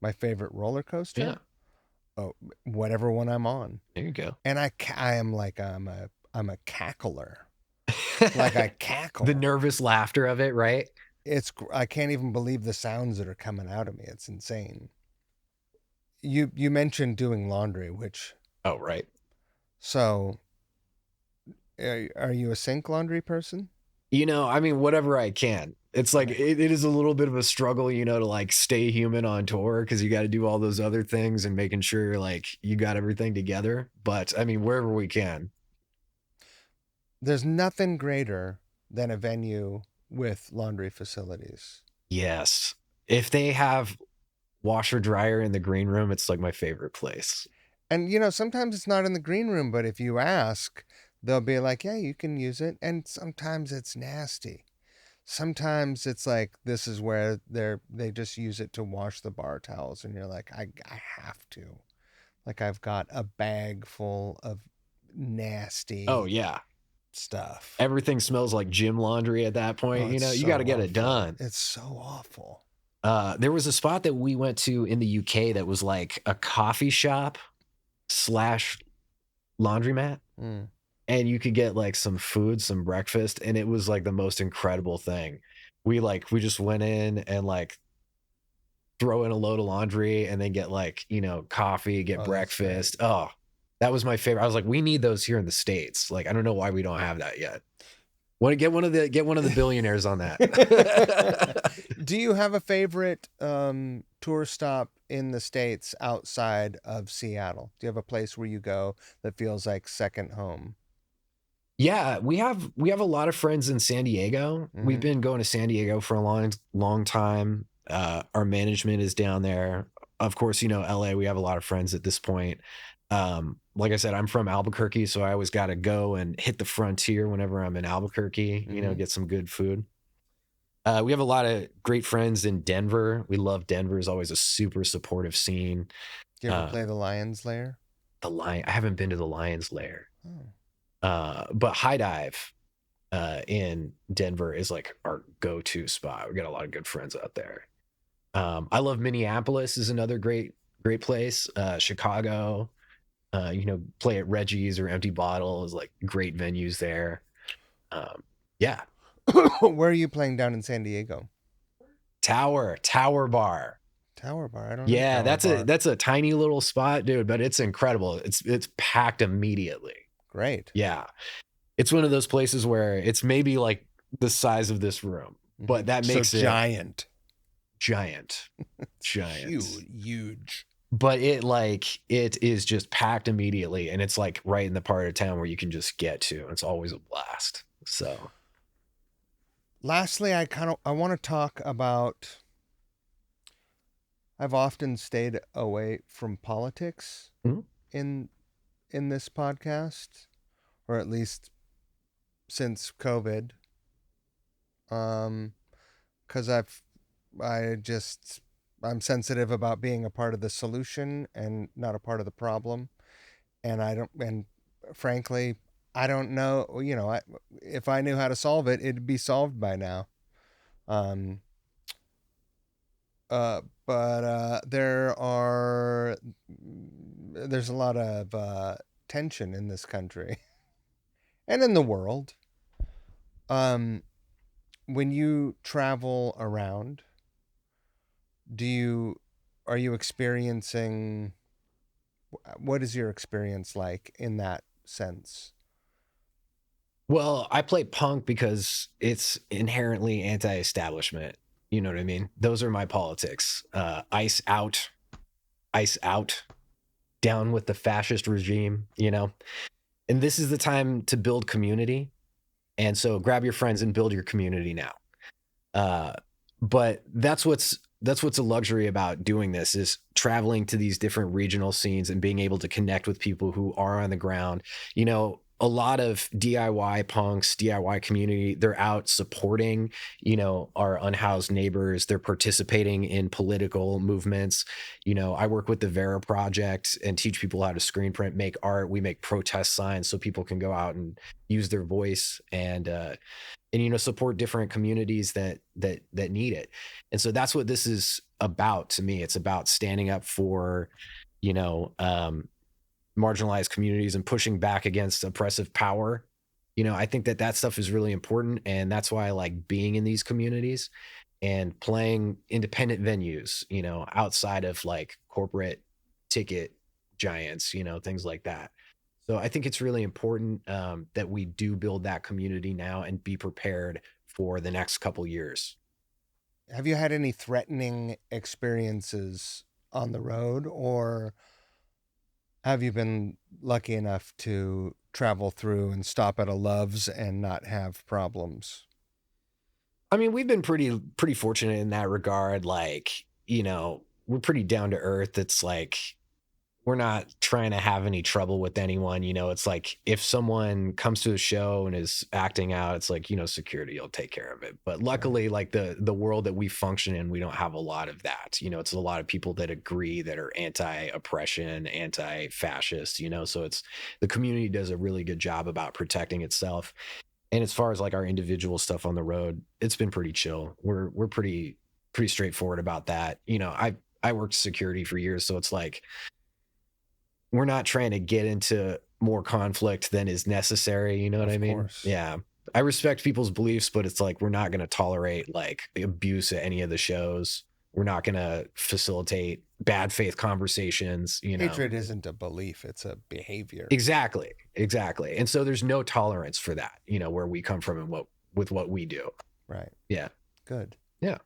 My favorite roller coaster? Yeah. Oh, whatever one I'm on. There you go. And I am like I'm a cackler. Like I cackle. The nervous laughter of it, right? I can't even believe the sounds that are coming out of me. It's insane. You mentioned doing laundry, which Oh, right. so are you a sink laundry person? I mean, whatever I can. It's like it is a little bit of a struggle, to like stay human on tour because you got to do all those other things and making sure like you got everything together. But I mean, wherever we can. There's nothing greater than a venue with laundry facilities. Yes. If they have washer dryer in the green room, it's like my favorite place. And sometimes it's not in the green room, but if you ask, they'll be like, "Yeah, you can use it." And sometimes it's nasty. Sometimes it's like this is where they just use it to wash the bar towels, and you're like, I have to. Like I've got a bag full of nasty Oh, yeah. stuff. Everything smells like gym laundry at that point. Oh, it's You so got to get awful. it done. It's so awful. There was a spot that we went to in the UK that was like a coffee shop / laundromat. Mm. And you could get like some food, some breakfast, and it was like the most incredible thing. We just went in and like throw in a load of laundry and then get like, coffee, get breakfast. Oh, that was my favorite. I was like, we need those here in the States. Like, I don't know why we don't have that yet. Want to get one of the billionaires on that. Do you have a favorite tour stop in the States outside of Seattle? Do you have a place where you go that feels like second home? Yeah, we have a lot of friends in San Diego. Mm-hmm. We've been going to San Diego for a long time. Our management is down there. Of course, LA, we have a lot of friends at this point. Like I said, I'm from Albuquerque, so I always got to go and hit the frontier whenever I'm in Albuquerque, get some good food. We have a lot of great friends in Denver. We love Denver. Is always a super supportive scene. Do you ever play the Lion's Lair? I haven't been to the Lion's Lair. Oh. But High Dive in Denver is like our go-to spot. We got a lot of good friends out there. I love Minneapolis is another great place. Chicago, play at Reggie's or Empty Bottle is like great venues there. Yeah. Where are you playing down in San Diego? Tower Bar. Tower Bar. I don't know. Yeah, that's a tiny little spot, dude, but it's incredible. It's packed immediately. Great. Yeah. It's one of those places where it's maybe like the size of this room, but that makes it giant. Huge. But it is just packed immediately, and it's like right in the part of town where you can just get to. It's always a blast. So lastly, I want to talk about, I've often stayed away from politics in this podcast, or at least since COVID. Because I'm sensitive about being a part of the solution and not a part of the problem. And frankly, I don't know, if I knew how to solve it, it'd be solved by now. But there's a lot of tension in this country. and in the world. Um, when you travel around, do you are you experiencing what is your experience like in that sense? Well, I play punk because it's inherently anti-establishment. You know what I mean? Those are my politics. Ice out, down with the fascist regime, you know? And this is the time to build community. And so grab your friends and build your community now. Uh, but that's what's a luxury about doing this is traveling to these different regional scenes and being able to connect with people who are on the ground. You know, a lot of DIY punks, DIY community, they're out supporting, our unhoused neighbors. They're participating in political movements. I work with the Vera Project and teach people how to screen print, make art. We make protest signs so people can go out and use their voice and support different communities that need it. And so that's what this is about to me. It's about standing up for you know um marginalized communities and pushing back against oppressive power. I think that stuff is really important, and that's why I like being in these communities and playing independent venues, outside of like corporate ticket giants, things like that. So I think it's really important that we do build that community now and be prepared for the next couple years. Have you had any threatening experiences on the road, or have you been lucky enough to travel through and stop at a Love's and not have problems? I mean, we've been pretty fortunate in that regard. Like, we're pretty down to earth. It's like we're not trying to have any trouble with anyone. It's like if someone comes to a show and is acting out, it's like, security will take care of it. But Right. luckily, like the world that we function in, we don't have a lot of that. It's a lot of people that agree, that are anti-oppression, anti-fascist, so it's the community does a really good job about protecting itself. And as far as like our individual stuff on the road, it's been pretty chill. We're pretty straightforward about that. I worked security for years, so it's like we're not trying to get into more conflict than is necessary. You know what I Of mean? course. Yeah. I respect people's beliefs, but it's like we're not going to tolerate like abuse at any of the shows. We're not going to facilitate bad faith conversations. Hatred isn't a belief, it's a behavior. Exactly. Exactly. And so there's no tolerance for that, where we come from and what we do. Right. Yeah. Good. Yeah.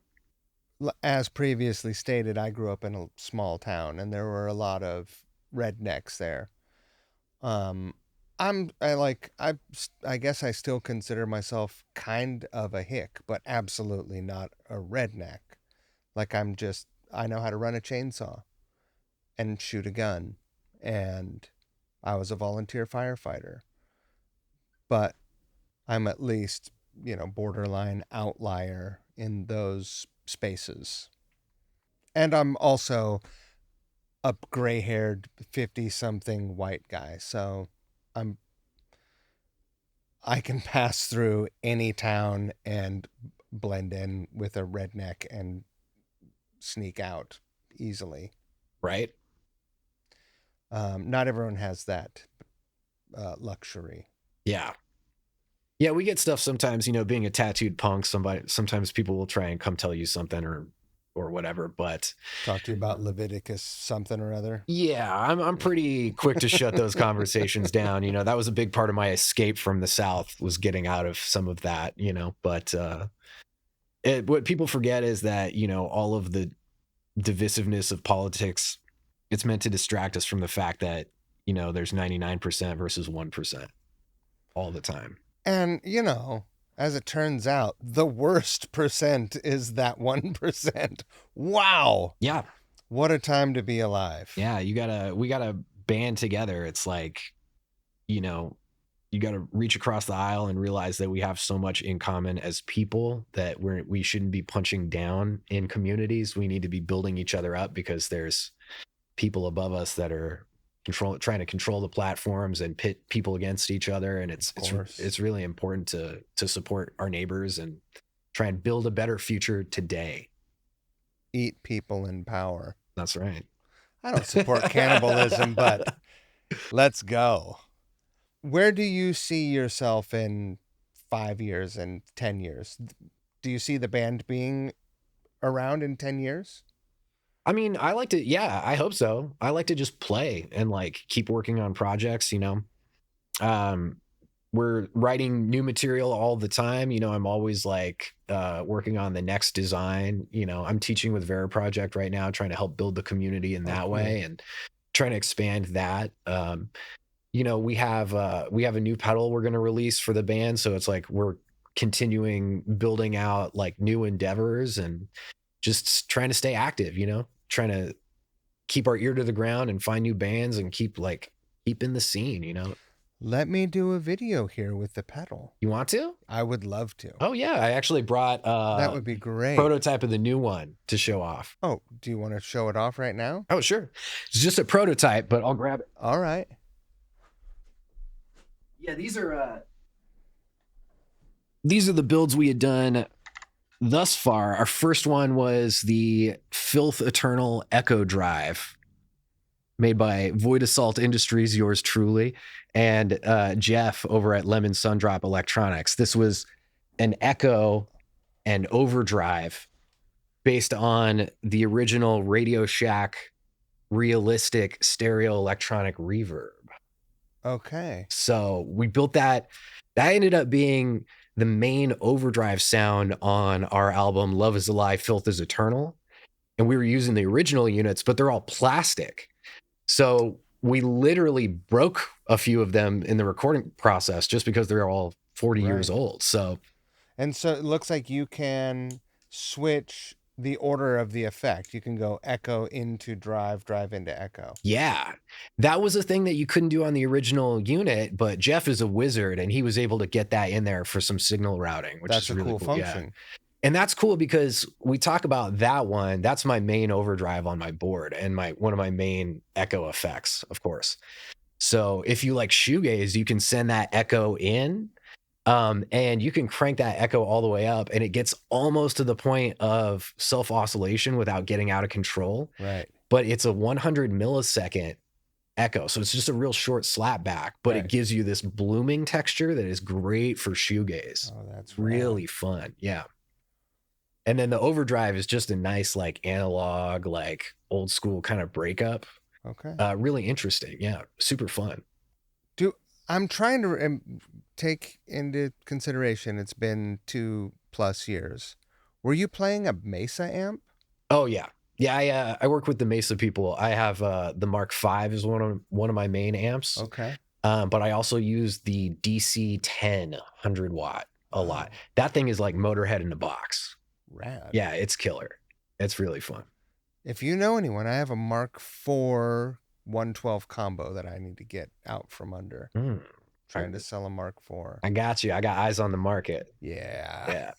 As previously stated, I grew up in a small town and there were a lot of rednecks there. Um, I guess I still consider myself kind of a hick, but absolutely not a redneck. Like I know how to run a chainsaw and shoot a gun, and I was a volunteer firefighter. But I'm at least, borderline outlier in those spaces. And I'm also a gray haired 50 something white guy. So I'm I can pass through any town and blend in with a redneck and sneak out easily. Right. Not everyone has that luxury. Yeah. Yeah, we get stuff sometimes, being a tattooed punk, sometimes people will try and come tell you something or whatever, but Talk to you about Leviticus something or other. yeah, I'm pretty quick to shut those conversations down. That was a big part of my escape from the South, was getting out of some of that. But what people forget is that, all of the divisiveness of politics, it's meant to distract us from the fact that, there's 99% versus 1% all the time. And, as it turns out, the worst percent is that 1%. Wow. Yeah. What a time to be alive. Yeah, we gotta band together. It's like, you know, you gotta reach across the aisle and realize that we have so much in common as people that we shouldn't be punching down in communities. We need to be building each other up, because there's people above us that are trying to control the platforms and pit people against each other. And it's really important to support our neighbors and try and build a better future today. Eat people in power. That's right. I don't support cannibalism, but let's go. Where do you see yourself in 5 years and 10 years? Do you see the band being around in 10 years? I mean, I like to, yeah, I hope so. I like to just play and like keep working on projects, you know. Um, we're writing new material all the time. You know, I'm always like working on the next design. You know, I'm teaching with Vera Project right now, trying to help build the community in Oh, that cool. way and trying to expand that. You know, we have a new pedal we're going to release for the band, so it's like we're continuing building out like new endeavors and just trying to stay active, you know, trying to keep our ear to the ground and find new bands and keep in the scene, you know. Let me do a video here with the pedal. You want to? I would love to. Oh yeah, I actually brought That would be great. prototype of the new one to show off. Oh, do you want to show it off right now? Oh sure. It's just a prototype, but I'll grab it. All right. Yeah, these are the builds we had done thus far. Our first one was the Filth Eternal Echo Drive, made by Void Assault Industries, yours truly, and Jeff over at Lemon Sundrop Electronics. This was an Echo and overdrive based on the original Radio Shack realistic stereo electronic reverb. Okay. So we built that. That ended up being the main overdrive sound on our album Love Is Alive, Filth Is Eternal. And we were using the original units, but they're all plastic. So we literally broke a few of them in the recording process just because they're all 40 years old. So it looks like you can switch the order of the effect. You can go echo into drive, drive into echo. yeah, that was a thing that you couldn't do on the original unit, but Jeff is a wizard and he was able to get that in there for some signal routing, which That's is a really cool cool. function. Yeah. And that's cool because we talk about that one. That's my main overdrive on my board and one of my main echo effects, of course. So if you like shoegaze, you can send that echo in, and you can crank that echo all the way up, and it gets almost to the point of self oscillation without getting out of control. Right. But it's a 100 millisecond echo, so it's just a real short slap back, but it gives you this blooming texture that is great for shoegaze. Oh, that's really fun. Yeah. And then the overdrive is just a nice, like analog, like old school kind of breakup. Okay. Really interesting. Yeah. Super fun. I'm trying to take into consideration it's been 2+ years. Were you playing a Mesa amp? Oh yeah. Yeah. I work with the Mesa people. I have the Mark V is one of my main amps. Okay. But I also use the DC 10 100 watt a lot. That thing is like Motorhead in a box. Rad. Yeah, it's killer. It's really fun. If you know anyone, I have a Mark IV 112 combo that I need to get out from under. Trying to sell a Mark IV. I got you. I got eyes on the market. Yeah.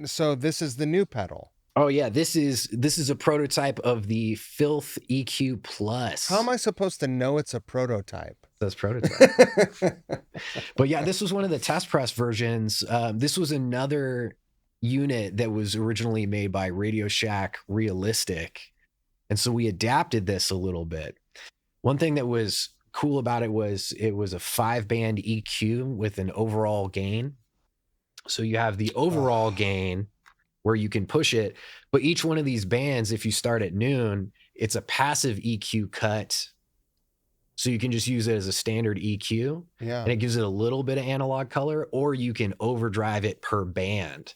So this is the new pedal. Oh yeah, this is a prototype of the Filth EQ Plus. How am I supposed to know it's a prototype? That's prototype. But yeah, this was one of the test press versions. This was another unit that was originally made by Radio Shack Realistic. And so we adapted this a little bit. One thing that was cool about it was a 5-band EQ with an overall gain. So you have the overall gain where you can push it, but each one of these bands, if you start at noon, it's a passive EQ cut. So you can just use it as a standard EQ. Yeah. And it gives it a little bit of analog color, or you can overdrive it per band.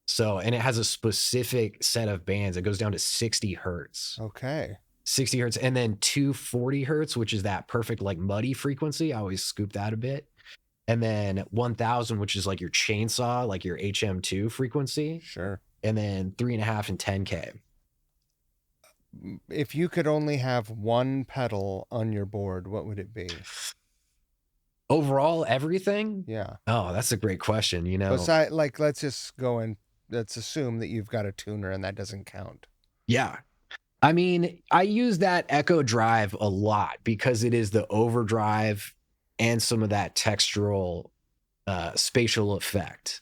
So, and it has a specific set of bands. It goes down to 60 hertz. Okay. 60 hertz. And then 240 hertz, which is that perfect, like muddy frequency. I always scoop that a bit. And then 1000, which is like your chainsaw, like your HM2 frequency. Sure. And then 3.5 and 10K. If you could only have one pedal on your board, what would it be? Overall, everything? Yeah. Oh, that's a great question. You know, Besides, like, let's just go and let's assume that you've got a tuner and that doesn't count. Yeah. I mean, I use that Echo Drive a lot because it is the overdrive and some of that textural spatial effect.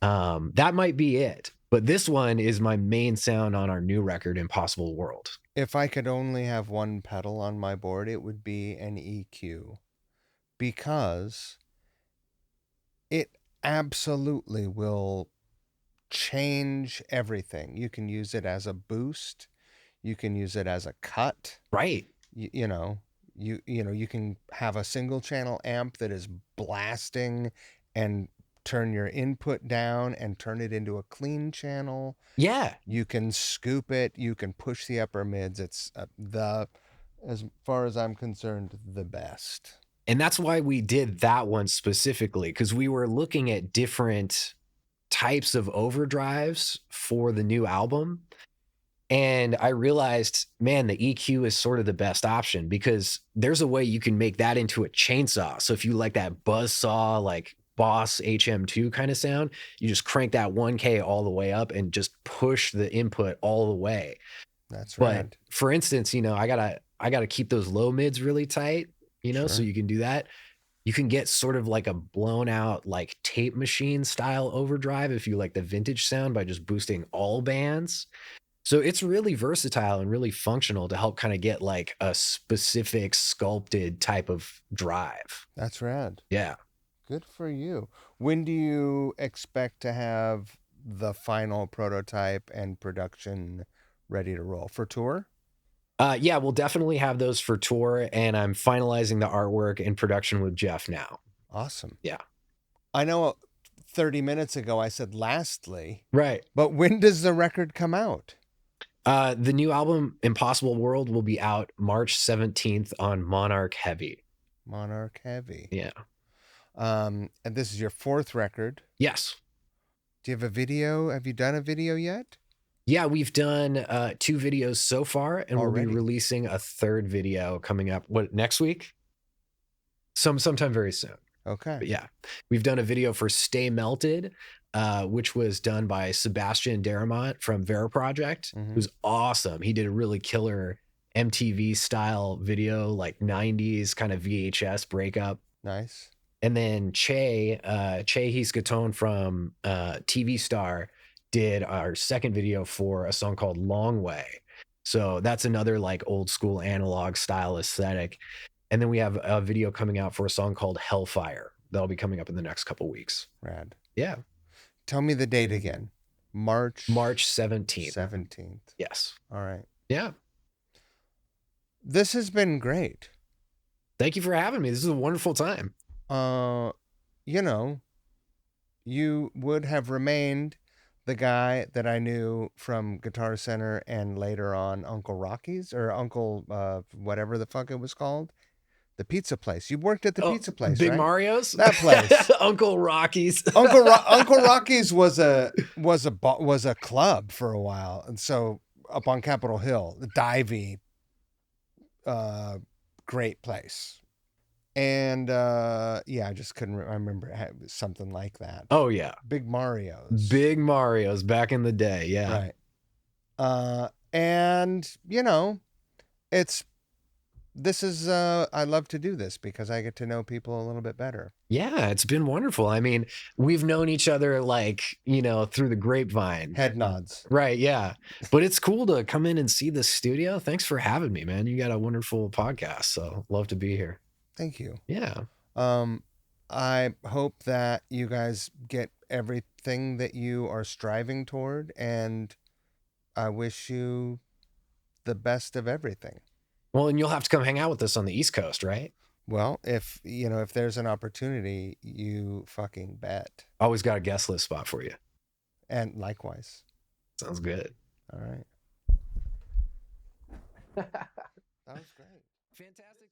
That might be it. But this one is my main sound on our new record, Impossible World. If I could only have one pedal on my board, it would be an EQ. because it absolutely will change everything. You can use it as a boost. You can use it as a cut. Right. You can have a single channel amp that is blasting and turn your input down and turn it into a clean channel. Yeah. You can scoop it. You can push the upper mids. It's as far as I'm concerned, the best. And that's why we did that one specifically, because we were looking at different types of overdrives for the new album. And I realized, man, the EQ is sort of the best option, because there's a way you can make that into a chainsaw. So if you like that buzzsaw, like Boss HM2 kind of sound, you just crank that 1K all the way up and just push the input all the way. That's But rad. for instance, I gotta keep those low mids really tight, Sure. so you can do that. You can get sort of like a blown out, like tape machine style overdrive if you like the vintage sound, by just boosting all bands. So it's really versatile and really functional to help kind of get like a specific sculpted type of drive. That's rad. Yeah. Good for you. When do you expect to have the final prototype and production ready to roll for tour? Yeah, we'll definitely have those for tour, and I'm finalizing the artwork and production with Jeff now. Awesome. Yeah. I know 30 minutes ago I said lastly, Right. but when does the record come out? The new album, Impossible World, will be out March 17th on Monarch Heavy. Monarch Heavy. Yeah. And this is your fourth record. Yes. Do you have a video? Have you done a video yet? Yeah, we've done 2 videos so far, and Already? we'll be releasing a third video coming up. What, next week? Sometime very soon. Okay. But yeah, we've done a video for Stay Melted, which was done by Sebastian Deramont from Vera Project, who's awesome. He did a really killer MTV style video, like 90s kind of VHS breakup. Nice. And then Che Hiscatone from TV Star did our second video for a song called Long Way. So that's another like old school analog style aesthetic. And then we have a video coming out for a song called Hellfire. That'll be coming up in the next couple weeks. Rad. Yeah. Tell me the date again. March 17th. 17th. Yes. All right. Yeah. This has been great. Thank you for having me. This is a wonderful time. You would have remained the guy that I knew from Guitar Center and later on Uncle Rocky's or Uncle whatever the fuck it was called. The pizza place. You worked at the pizza place, Big right? Mario's? That place. Uncle Rocky's. Uncle Rocky's was a club for a while. And so up on Capitol Hill, the divey, great place. And I just couldn't remember. It was something like that. Oh yeah. Big Mario's back in the day. Yeah. Right. And I love to do this because I get to know people a little bit better. Yeah, it's been wonderful. I mean, we've known each other like, through the grapevine. Head nods. Right, yeah. But it's cool to come in and see the studio. Thanks for having me, man. You got a wonderful podcast, so love to be here. Thank you. Yeah. I hope that you guys get everything that you are striving toward, and I wish you the best of everything. Well, and you'll have to come hang out with us on the East Coast, right? Well, if there's an opportunity, you fucking bet. Always got a guest list spot for you. And likewise. Sounds good. All right. That was great. Fantastic.